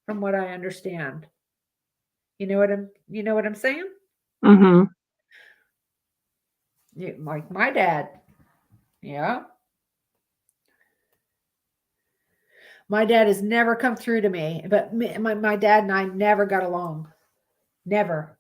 from what I understand. You know what I'm saying? Hmm. Like my dad. Yeah. My dad has never come through to me, but my dad and I never got along. Never.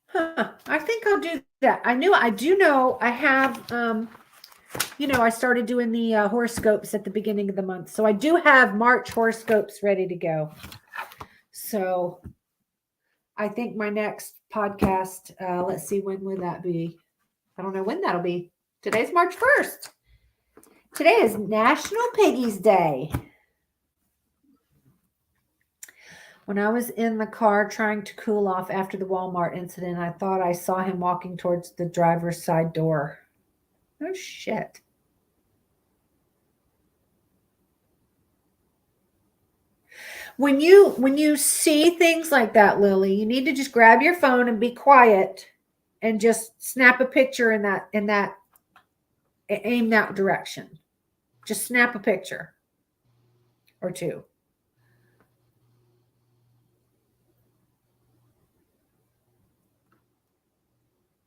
Huh. I think I'll do that. I do know I have I started doing the horoscopes at the beginning of the month. So I do have March horoscopes ready to go. So I think my next podcast, let's see, when would that be? I don't know when that'll be. Today's March 1st. Today is National Piggies Day. When I was in the car trying to cool off after the Walmart incident, I thought I saw him walking towards the driver's side door. Oh, shit. When you see things like that, Lily, you need to just grab your phone and be quiet and just snap a picture in that aim that direction. Just snap a picture or two.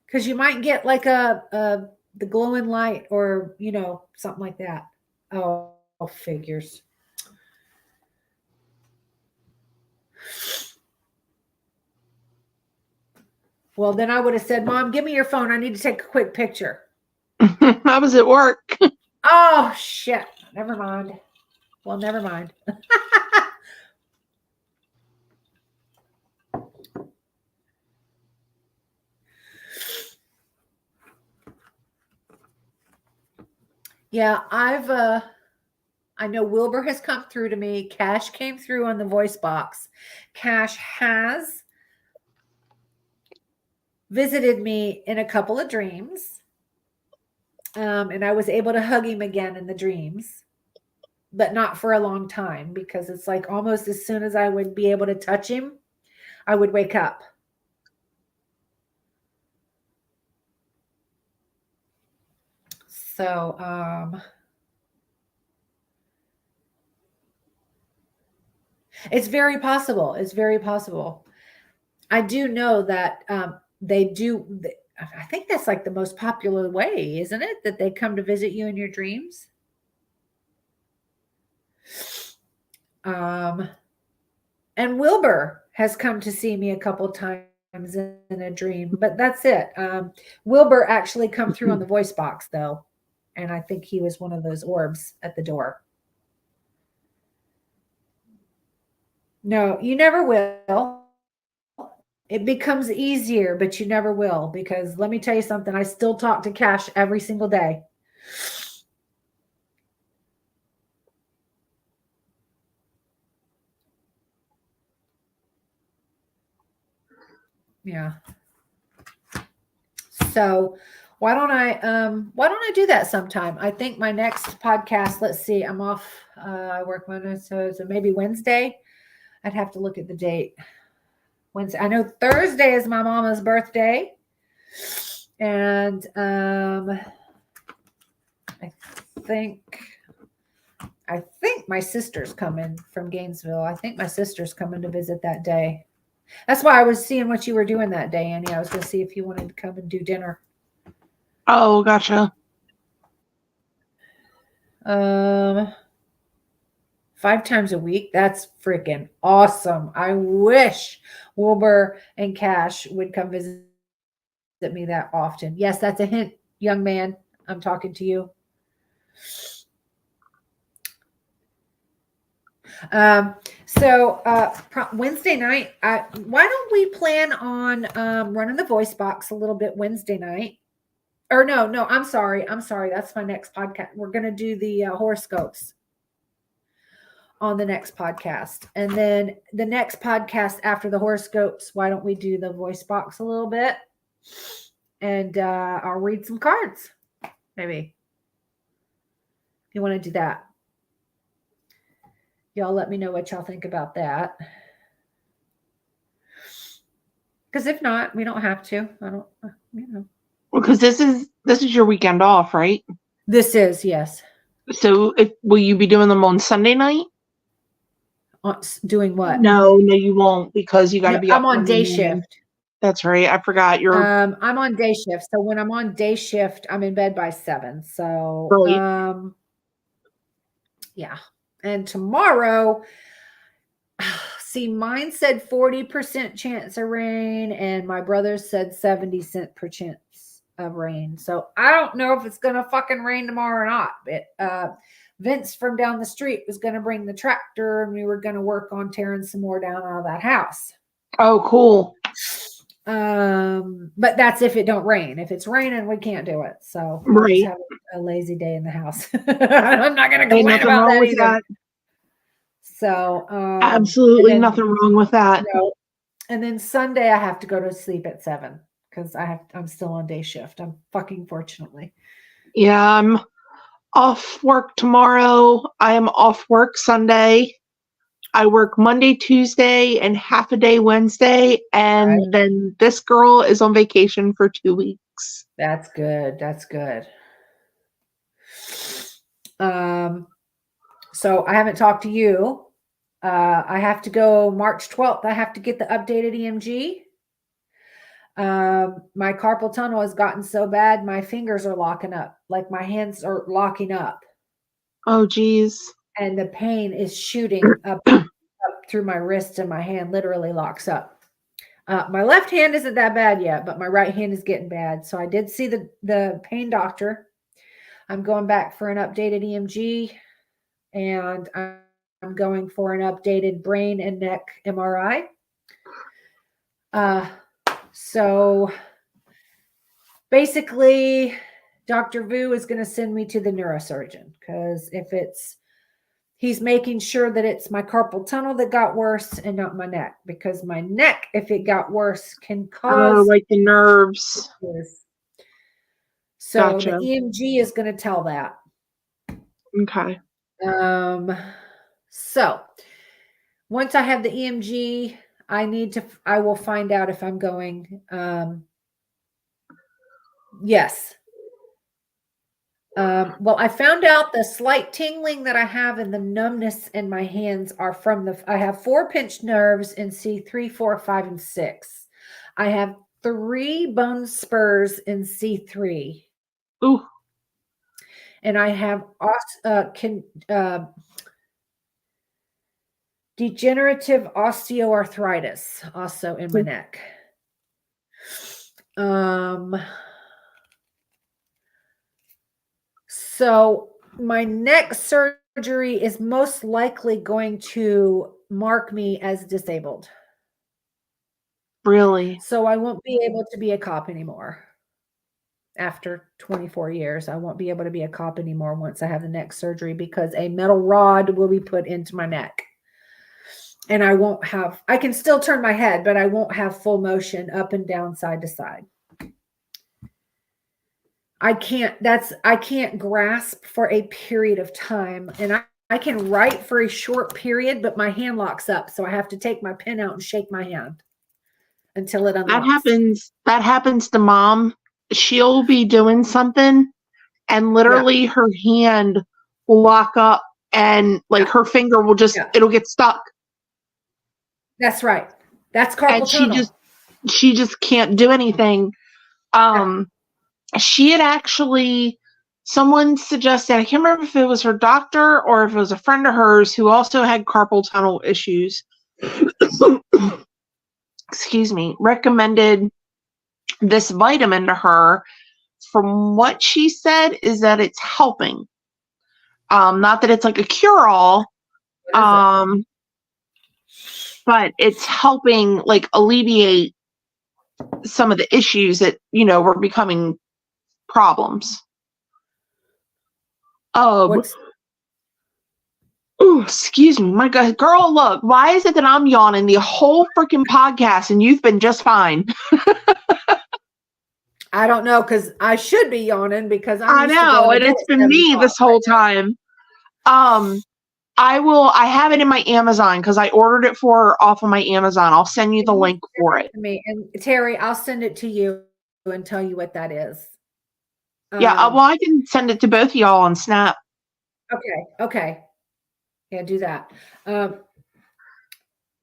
Because you might get like a the glowing light or something like that. Oh, figures. Well, then I would have said, Mom, give me your phone. I need to take a quick picture. I was at work. Oh, shit. Never mind. Well, never mind. Yeah, I know Wilbur has come through to me. Cash came through on the voice box. Cash has visited me in a couple of dreams. And I was able to hug him again in the dreams, but not for a long time because it's like almost as soon as I would be able to touch him, I would wake up. So, it's very possible. It's very possible. I do know that they do. I think that's like the most popular way, isn't it? That they come to visit you in your dreams. Um, and Wilbur has come to see me a couple times in a dream, but that's it. Wilbur actually come through on the voice box though, and I think he was one of those orbs at the door. No, you never will. It becomes easier, but you never will because let me tell you something. I still talk to Cash every single day. Yeah. So why don't I do that sometime? I think my next podcast, let's see, I'm off I work Monday, so maybe Wednesday. I'd have to look at the date. Wednesday. I know Thursday is my mama's birthday. And I think I think my sister's coming from Gainesville. I think my sister's coming to visit that day. That's why I was seeing what you were doing that day, Annie. I was going to see if you wanted to come and do dinner. Oh, gotcha. 5 times a week. That's freaking awesome. I wish Wilbur and Cash would come visit me that often. Yes, that's a hint, young man. I'm talking to you. Wednesday night, why don't we plan on running the voice box a little bit Wednesday night? Or no, I'm sorry. That's my next podcast. We're going to do the horoscopes on the next podcast. And then the next podcast after the horoscopes, why don't we do the voice box a little bit? And I'll read some cards, maybe. If you want to do that. Y'all let me know what y'all think about that. Because if not, we don't have to. I don't, Well, because this is your weekend off, right? This is, yes. So, will you be doing them on Sunday night? Doing what? No, you won't because you got to be up. I'm on day shift. That's right. I forgot you're. I'm on day shift. So when I'm on day shift, I'm in bed by 7. So, Right. Yeah. And tomorrow, see, mine said 40% chance of rain, and my brother said 70% chance of rain. So I don't know if it's gonna fucking rain tomorrow or not. But Vince from down the street was gonna bring the tractor, and we were gonna work on tearing some more down out of that house. Oh, cool. But that's if it don't rain. If it's raining, we can't do it. So we'll just have a lazy day in the house. I'm not gonna complain about that either. That. So absolutely nothing wrong with that. No. And then Sunday I have to go to sleep at 7 because I'm still on day shift. I'm fucking fortunately. Yeah, I'm off work tomorrow. I am off work Sunday. I work Monday, Tuesday, and half a day Wednesday, and then this girl is on vacation for 2 weeks. That's good. That's good. So I haven't talked to you. I have to go March 12th. I have to get the updated EMG. My carpal tunnel has gotten so bad, my fingers are locking up. Like my hands are locking up. Oh, geez. And the pain is shooting up through my wrist, and my hand literally locks up. My left hand isn't that bad yet, but my right hand is getting bad. So I did see the pain doctor. I'm going back for an updated EMG, and I'm going for an updated brain and neck MRI. So basically, Dr. Vu is going to send me to the neurosurgeon because he's making sure that it's my carpal tunnel that got worse and not my neck, because my neck, if it got worse, can cause like the nerves. So gotcha. The EMG is going to tell that. Okay. So once I have the EMG, I will find out if I'm going. Yes. Well, I found out the slight tingling that I have and the numbness in my hands are from I have 4 pinched nerves in C3, 4, 5, and 6. I have 3 bone spurs in C3. Ooh. And I have degenerative osteoarthritis also in my neck. So my neck surgery surgery is most likely going to mark me as disabled. Really? So I won't be able to be a cop anymore. After 24 years, I won't be able to be a cop anymore once I have the neck surgery because a metal rod will be put into my neck. And I can still turn my head, but I won't have full motion up and down, side to side. I can't grasp for a period of time. And I can write for a short period, but my hand locks up. So I have to take my pen out and shake my hand until it unlocks. That happens to Mom. She'll be doing something and literally her hand will lock up and like her finger will just it'll get stuck. That's right. That's carpal tunnel. She just can't do anything. She had actually, someone suggested, I can't remember if it was her doctor or if it was a friend of hers who also had carpal tunnel issues. Excuse me, recommended this vitamin to her. From what she said is that it's helping. Not that it's like a cure-all, but it's helping like alleviate some of the issues that, were becoming problems. Excuse me. My God, girl, look, why is it that I'm yawning the whole freaking podcast and you've been just fine? I don't know, because I should be yawning because I know, and it's been me this whole time. I have it in my Amazon because I ordered it for her off of my Amazon. I'll send you the link for it. And Terry, I'll send it to you and tell you what that is. Yeah, well, I can send it to both of y'all on Snap. Okay. Yeah, do that.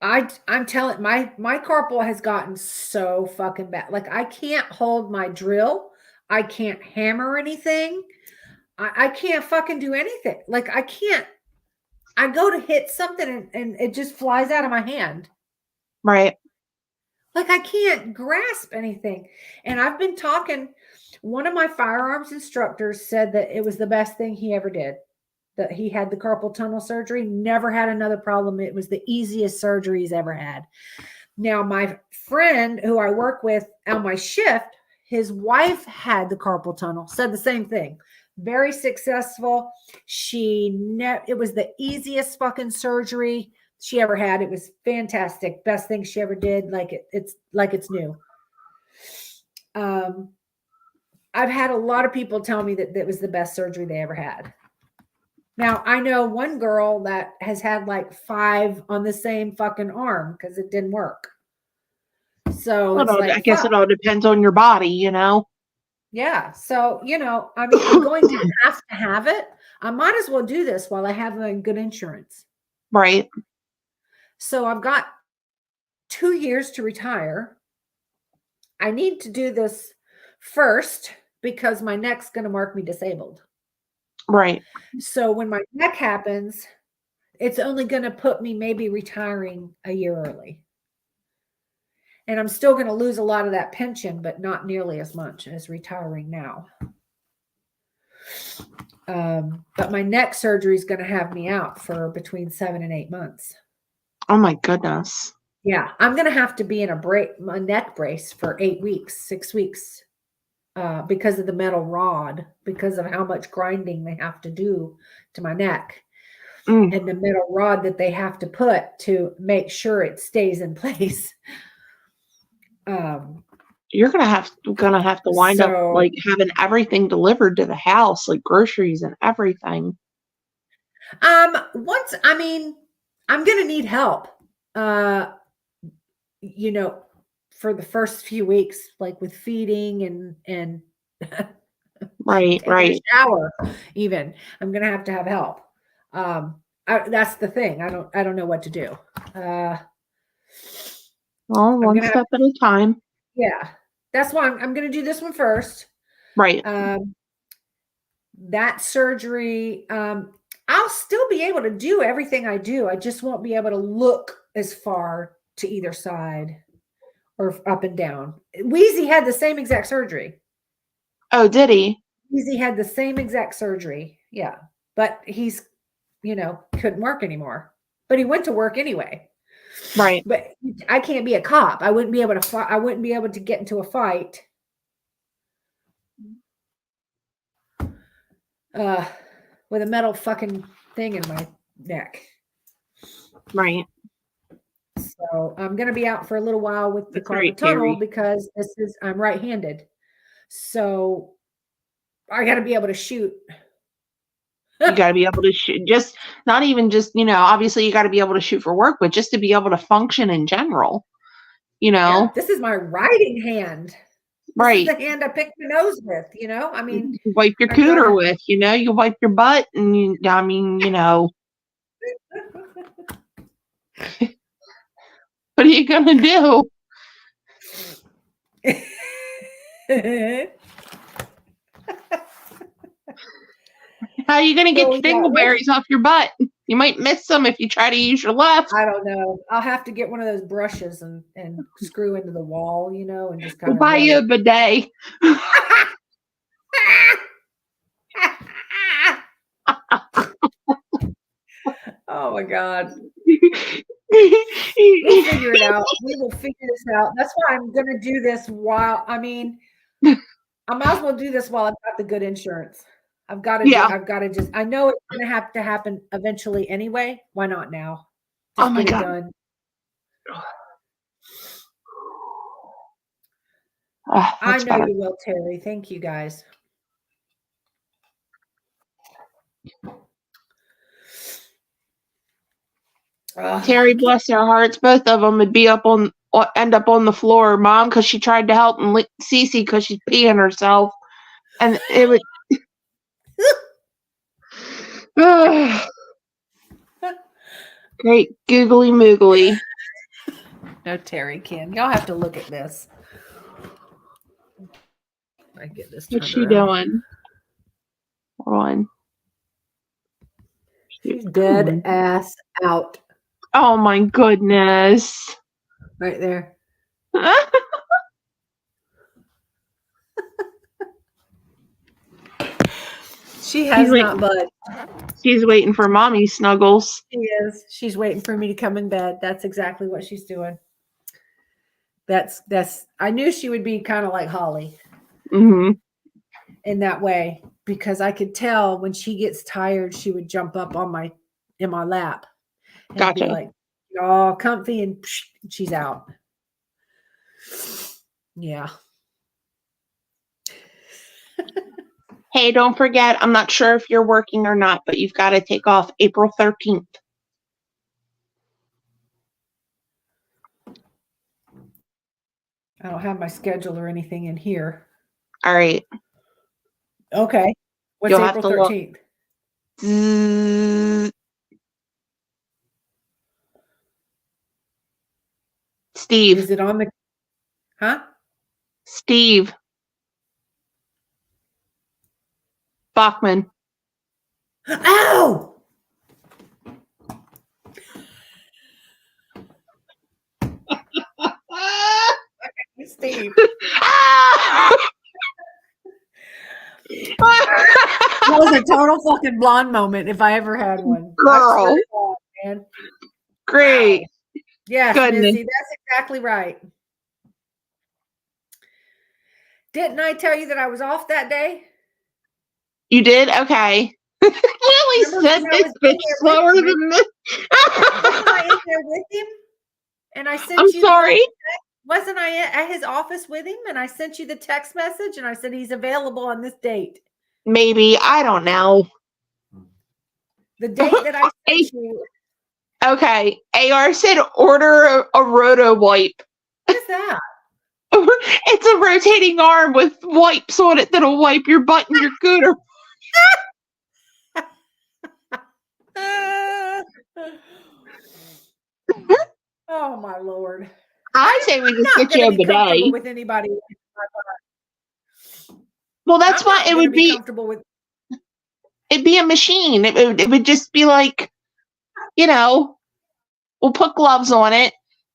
I'm telling my carpal has gotten so fucking bad. Like I can't hold my drill. I can't hammer anything. I can't fucking do anything. Like I can't. I go to hit something and it just flies out of my hand. Right. Like I can't grasp anything. And I've been talking. One of my firearms instructors said that it was the best thing he ever did. That he had the carpal tunnel surgery, never had another problem. It was the easiest surgery he's ever had. Now, my friend who I work with on my shift, his wife had the carpal tunnel, said the same thing. Very successful. It was the easiest fucking surgery she ever had. It was fantastic. Best thing she ever did. It's new. I've had a lot of people tell me that was the best surgery they ever had. Now, I know one girl that has had like 5 on the same fucking arm because it didn't work. So I guess it all depends on your body, Yeah. So, I mean, I'm going to have it. I might as well do this while I have good insurance. Right. So I've got 2 years to retire. I need to do this first because my neck's going to mark me disabled. Right. So when my neck happens, it's only going to put me maybe retiring a year early. And I'm still going to lose a lot of that pension, but not nearly as much as retiring now. But my neck surgery is going to have me out for between 7 and 8 months. Oh my goodness. Yeah. I'm going to have to be in a neck brace for 8 weeks, 6 weeks. Because of the metal rod, because of how much grinding they have to do to my neck, and the metal rod that they have to put to make sure it stays in place. You're gonna have to wind up like having everything delivered to the house, like groceries and everything. I'm gonna need help. For the first few weeks, like with feeding and right. A shower, even I'm gonna have to have help. That's the thing. I don't know what to do. Well, one step at a time. Yeah, that's why I'm gonna do this one first. Right. That surgery, I'll still be able to do everything I do. I just won't be able to look as far to either side or up and down. Wheezy had the same exact surgery. Oh, did he? Wheezy had the same exact surgery. Yeah. But he's couldn't work anymore. But he went to work anyway. Right. But I can't be a cop. I wouldn't be able to fight. I wouldn't be able to get into a fight with a metal fucking thing in my neck. Right. So I'm going to be out for a little while with the That's carpal right, tunnel Terry. because I'm right-handed. So I got to be able to shoot. You got to be able to shoot, just not even just, obviously you got to be able to shoot for work, but just to be able to function in general, Yeah, this is my writing hand. This right. is the hand I pick my nose with, I mean, You wipe your cooter with, you wipe your butt and what are you going to do? How are you going to get dingleberries off your butt? You might miss them if you try to use your left. I don't know. I'll have to get one of those brushes and screw into the wall, and just kind We'll of buy you a bidet. Oh my God. We'll figure it out. We will figure this out. That's why I'm going to do this I might as well do this while I've got the good insurance. I've got to I know it's going to have to happen eventually anyway. Why not now? Just get it done. I know you will, Terry. Thank you, guys. Terry, bless their hearts, both of them would end up on the floor. Mom, because she tried to help, and Cece, because she's peeing herself, and it would. Great googly moogly. No, Terry, Ken, y'all have to look at this. I get this. What's she doing? Hold on. She's dead ass out. Oh my goodness. Right there. She has not budged. She's waiting for mommy snuggles. She is. She's waiting for me to come in bed. That's exactly what she's doing. I knew she would be kind of like Holly. Mm-hmm. In that way, because I could tell when she gets tired, she would jump up in my lap and be like, all comfy, and she's out. Yeah. Hey, don't forget, I'm not sure if you're working or not, but you've got to take off April 13th. I don't have my schedule or anything in here. All right. Okay. What's April 13th? Steve. Is it on the... Huh? Steve. Bachman. Ow! Steve. That was a total fucking blonde moment if I ever had one. Girl. Man. Great. Wow. Yes, Missy, that's exactly right. Didn't I tell you that I was off that day? You did? Okay. Lily said this bitch slower than me. Wasn't I in there with him? And I sent you. I'm sorry. Wasn't I at his office with him? And I sent you the text message and I said he's available on this date. Maybe. I don't know. The date that I sent you. Okay. AR said order a roto wipe. What is that? It's a rotating arm with wipes on it that'll wipe your butt and your cooter. Oh my Lord. I say we just get you a bidet. With anybody. Well, that's why it would be comfortable with. It'd be a machine. It would just be like, we'll put gloves on it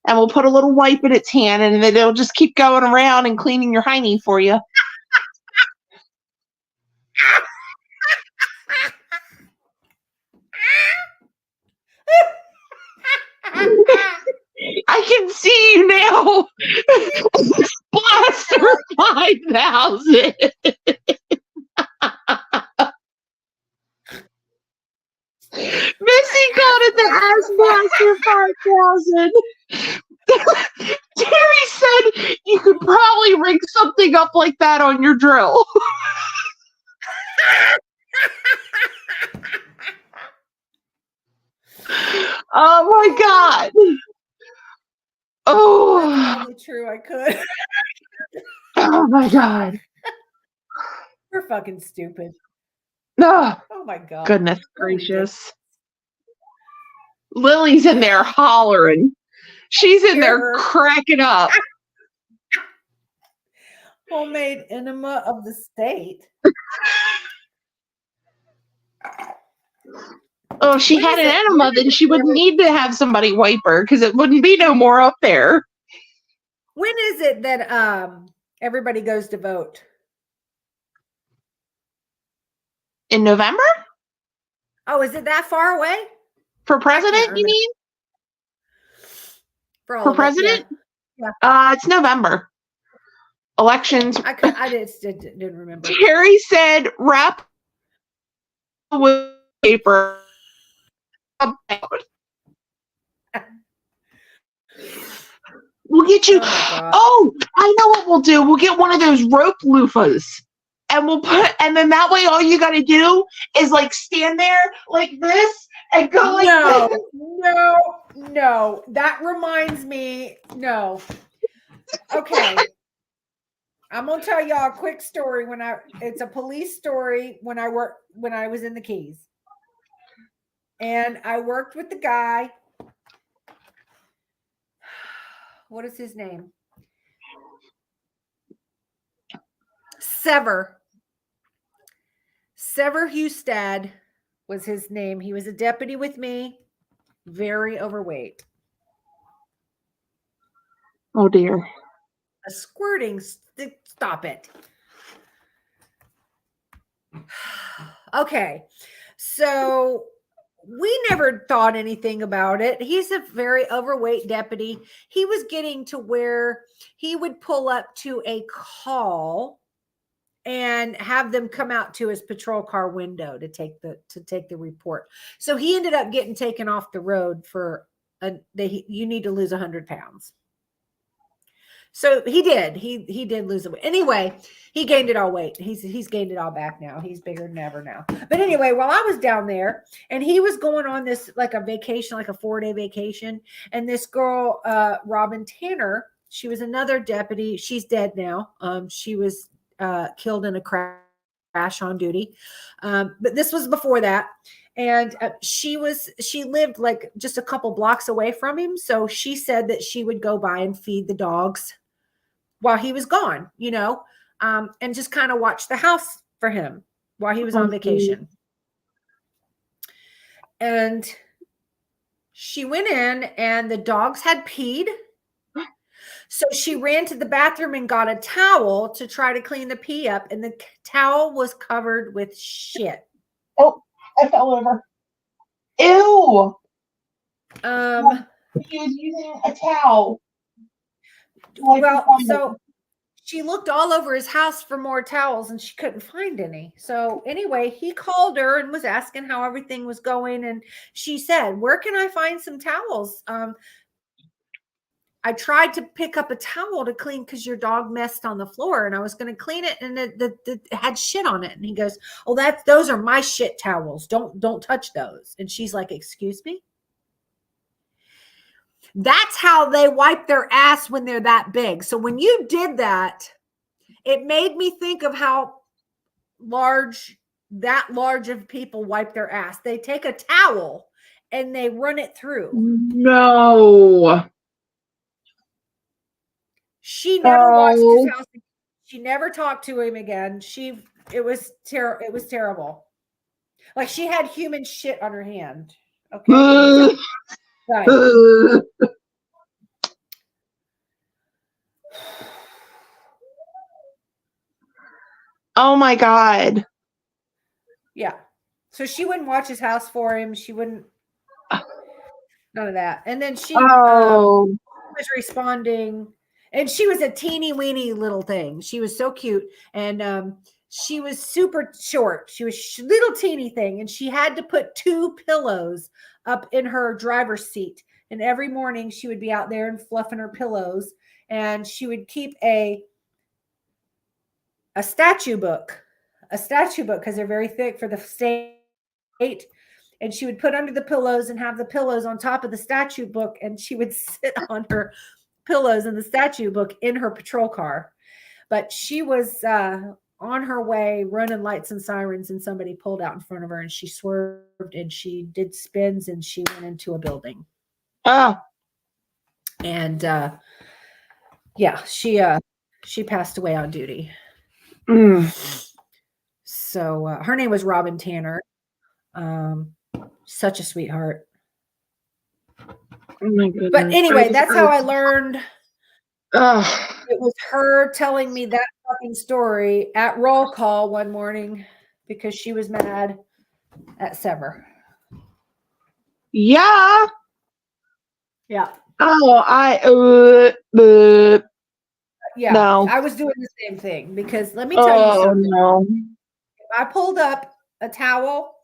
and we'll put a little wipe in its hand and then it'll just keep going around and cleaning your hiney for you. no. Blaster 5000. Missy called it the Ass Blaster 5000. Terry said you could probably rig something up like that on your drill. Oh my God. Oh. That's probably true. I could. Oh my God. We're fucking stupid. Oh, Oh my God. goodness gracious. Lily's in there hollering. She's in there cracking up. Homemade enema of the state. Oh, if she had an enema, then she wouldn't need to have somebody wipe her because it wouldn't be no more up there. When is it that everybody goes to vote? In November? Oh, is it that far away? For president, you mean? For president? Yeah. It's November. Elections. I didn't remember. Terry said wrap with paper. We'll get you. Oh, I know what we'll do. We'll get one of those rope loofahs. And we'll put, and then that way all you got to do is like stand there like this and go like this. No. That reminds me. No. Okay. I'm going to tell y'all a quick story it's a police story when I was in the Keys. And I worked with the guy. What is his name? Sever Hustad was his name. He was a deputy with me, very overweight. Oh dear. A squirting, stop it. Okay, so we never thought anything about it. He's a very overweight deputy. He was getting to where he would pull up to a call and have them come out to his patrol car window to take the report. So he ended up getting taken off the road for you need to lose 100 pounds. So he did. He did lose it. Anyway, he gained it all weight. He's gained it all back now. He's bigger than ever now. But anyway, while I was down there and he was going on this like a vacation, like a 4-day vacation, and this girl, Robin Tanner, she was another deputy. She's dead now. She was killed in a crash on duty. But this was before that. And she lived like just a couple blocks away from him. So she said that she would go by and feed the dogs while he was gone, and just kind of watch the house for him while he was on vacation. And she went in and the dogs had peed. So she ran to the bathroom and got a towel to try to clean the pee up. And the towel was covered with shit. Oh, I fell over. Ew. She was using a towel. Well, so she looked all over his house for more towels and she couldn't find any. So anyway, he called her and was asking how everything was going. And she said, "Where can I find some towels? I tried to pick up a towel to clean because your dog messed on the floor and I was going to clean it and it had shit on it." And he goes, "Oh, those are my shit towels. Don't touch those." And she's like, "Excuse me?" That's how they wipe their ass when they're that big. So when you did that, it made me think of how that large of people wipe their ass. They take a towel and they run it through. No. She never watched his house. She never talked to him again. It was terrible. Like she had human shit on her hand. Okay. Right. Oh my God. Yeah. So she wouldn't watch his house for him. She wouldn't. None of that. And then she. was responding, and she was a teeny weeny little thing. She was so cute, and she was super short. She was little teeny thing, and she had to put 2 pillows up in her driver's seat. And every morning she would be out there and fluffing her pillows, and she would keep a statue book, because they're very thick for the state. And she would put under the pillows and have the pillows on top of the statue book, and she would sit on her pillows in the statue book in her patrol car. But she was on her way running lights and sirens, and somebody pulled out in front of her, and she swerved and she did spins, and she went into a building. Oh. And yeah, she passed away on duty. So her name was Robin Tanner. Such a sweetheart. Oh my goodness. But anyway, that's how I learned. Ugh. It was her telling me that fucking story at roll call one morning because she was mad at Sever. Yeah. Yeah. Oh, yeah. No. I was doing the same thing because let me tell you something. No. I pulled up a towel.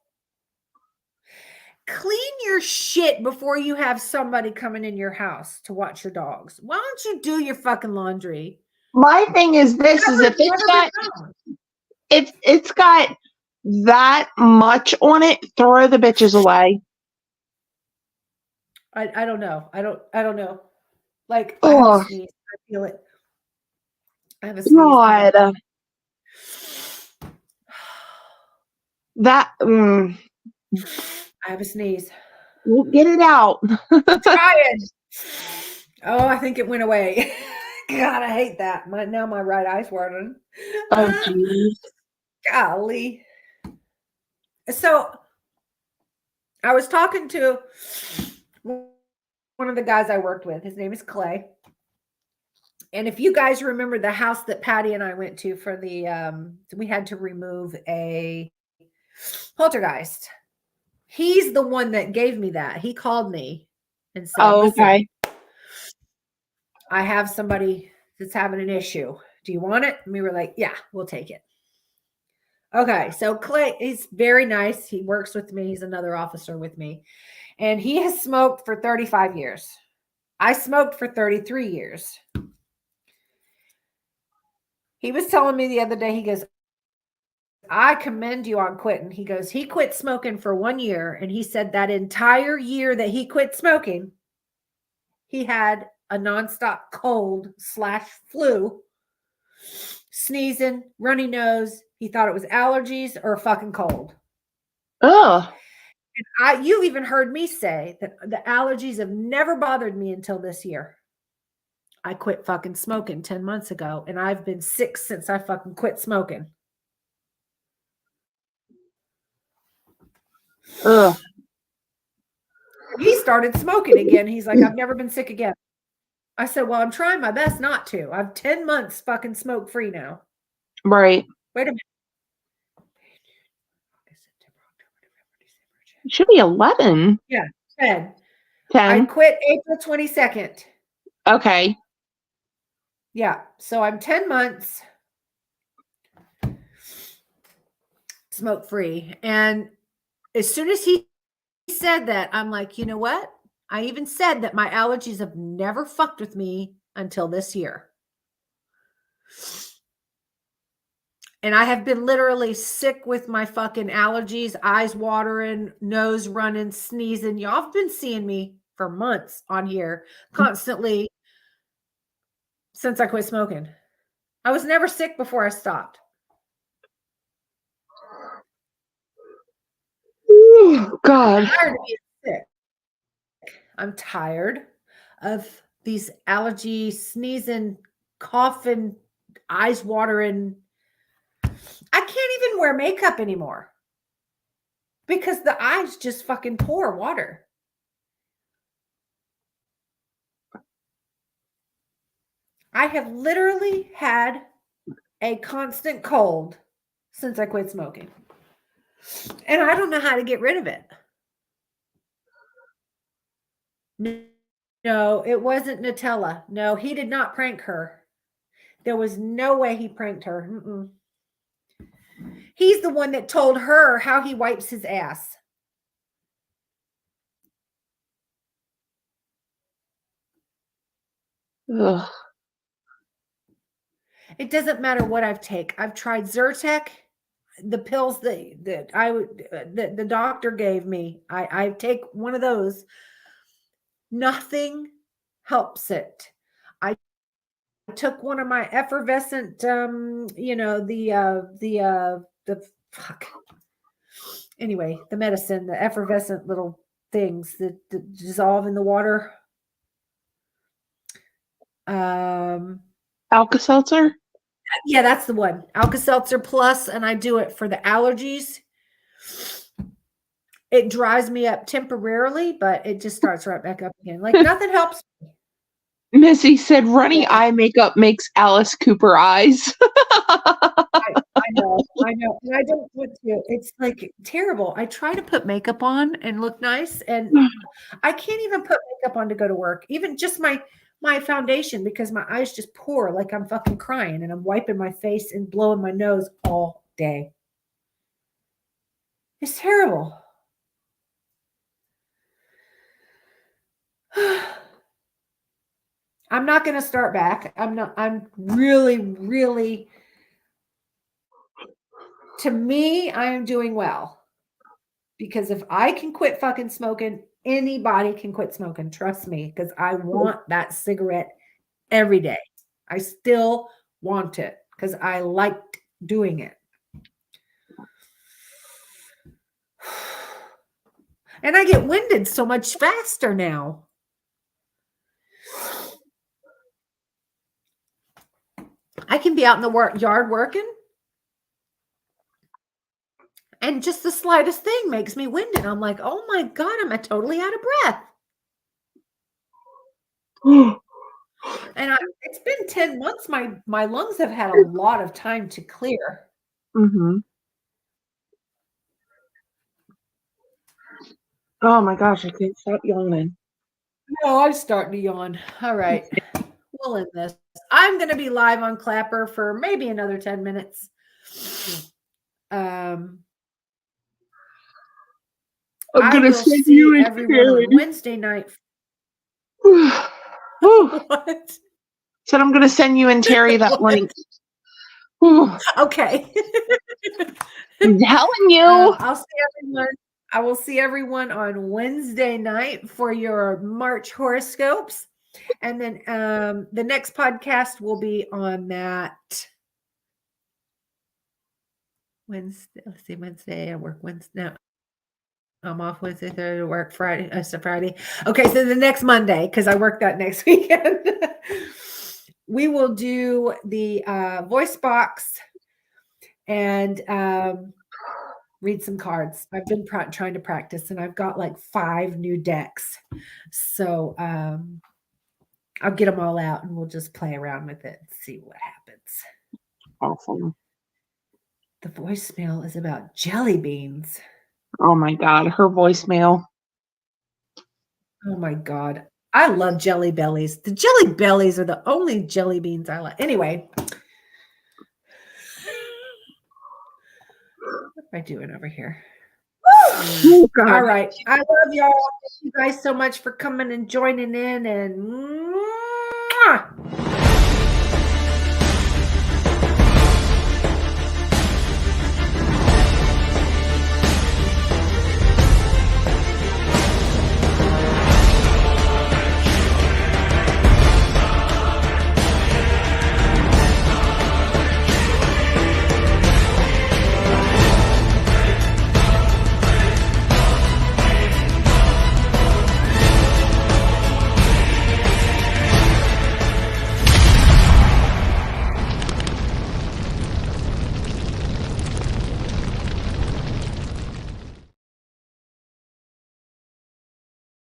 Clean your shit before you have somebody coming in your house to watch your dogs. Why don't you do your fucking laundry? My thing is this: is if it's got that much on it, throw the bitches away. I don't know. I don't know. Like I have a sneeze. I feel it. I have a sneeze. God. That. I have a sneeze. We'll get it out. Trying. Oh, I think it went away. God, I hate that. Now my right eye's watering. Oh, jeez. Golly. So I was talking to one of the guys I worked with. His name is Clay. And if you guys remember the house that Patty and I went to for the, we had to remove a poltergeist. He's the one that gave me that. He called me and said, okay. I have somebody that's having an issue. Do you want it? And we were like, yeah, we'll take it. Okay. So Clay is very nice. He works with me. He's another officer with me. And he has smoked for 35 years. I smoked for 33 years. He was telling me the other day, he goes, I commend you on quitting. He goes, he quit smoking for 1 year. And he said that entire year that he quit smoking, he had a nonstop cold/flu, sneezing, runny nose. He thought it was allergies or fucking cold. Oh. And you even heard me say that the allergies have never bothered me until this year. I quit fucking smoking 10 months ago, and I've been sick since I fucking quit smoking. Ugh. He started smoking again. He's like, I've never been sick again. I said, well, I'm trying my best not to. I've 10 months fucking smoke free now. Right. Wait a minute. It should be 11. Yeah, 10. 10. I quit April 22nd. Okay. Yeah, so I'm 10 months smoke free. And as soon as he said that, I'm like, you know what? I even said that my allergies have never fucked with me until this year. And I have been literally sick with my fucking allergies, eyes watering, nose running, sneezing. Y'all have been seeing me for months on here constantly since I quit smoking. I was never sick before I stopped. Ooh, God. I'm tired of being sick. I'm tired of these allergy, sneezing, coughing, eyes watering. I can't even wear makeup anymore because the eyes just fucking pour water. I have literally had a constant cold since I quit smoking. And I don't know how to get rid of it. No, it wasn't Nutella. No, he did not prank her. There was no way he pranked her. Mm-mm. He's the one that told her how he wipes his ass. Ugh. It doesn't matter what I've taken. I've tried Zyrtec, the pills that I would that the doctor gave me. I take one of those. Nothing helps it. I took one of my effervescent, the fuck. Anyway, the medicine, the effervescent little things that dissolve in the water. Alka-Seltzer? Yeah, that's the one. Alka-Seltzer Plus, and I do it for the allergies. It dries me up temporarily, but it just starts right back up again. Like nothing helps me. Missy said runny Yeah. eye makeup makes Alice Cooper eyes. I know, and I don't want to. It's like terrible. I try to put makeup on and look nice, and I can't even put makeup on to go to work. Even just my foundation because my eyes just pour like I'm fucking crying, and I'm wiping my face and blowing my nose all day. It's terrible. I'm not going to start back. I'm really, really, to me, I am doing well. Because if I can quit fucking smoking, anybody can quit smoking. Trust me, because I want that cigarette every day. I still want it because I liked doing it. And I get winded so much faster now. I can be out in the yard working, and just the slightest thing makes me winded. I'm like, oh my God, I'm totally out of breath. And it's been 10 months. My lungs have had a lot of time to clear. Mm-hmm. Oh my gosh, I can't stop yawning. No, I'm starting to yawn. All right. We'll end this. I'm going to be live on Clapper for maybe another 10 minutes. I'm I gonna will send see you and everyone on Wednesday night. What? Said I'm gonna send you and Terry that link. Okay. I'm telling you. I'll see everyone. I will see everyone on Wednesday night for your March horoscopes. And then the next podcast will be on that Wednesday. Let's see, Wednesday. I work Wednesday. No, I'm off Wednesday, Thursday, work Friday. Friday. Okay, so the next Monday, because I work that next weekend. We will do the voice box and read some cards. I've been trying to practice, and I've got like 5 new decks. So I'll get them all out, and we'll just play around with it and see what happens. Awesome. The voicemail is about jelly beans. Oh my God, her voicemail. Oh my God. I love jelly bellies. The jelly bellies are the only jelly beans I like. Anyway. What am I doing over here? Oh, all right. I love y'all. Thank you guys so much for coming and joining in, and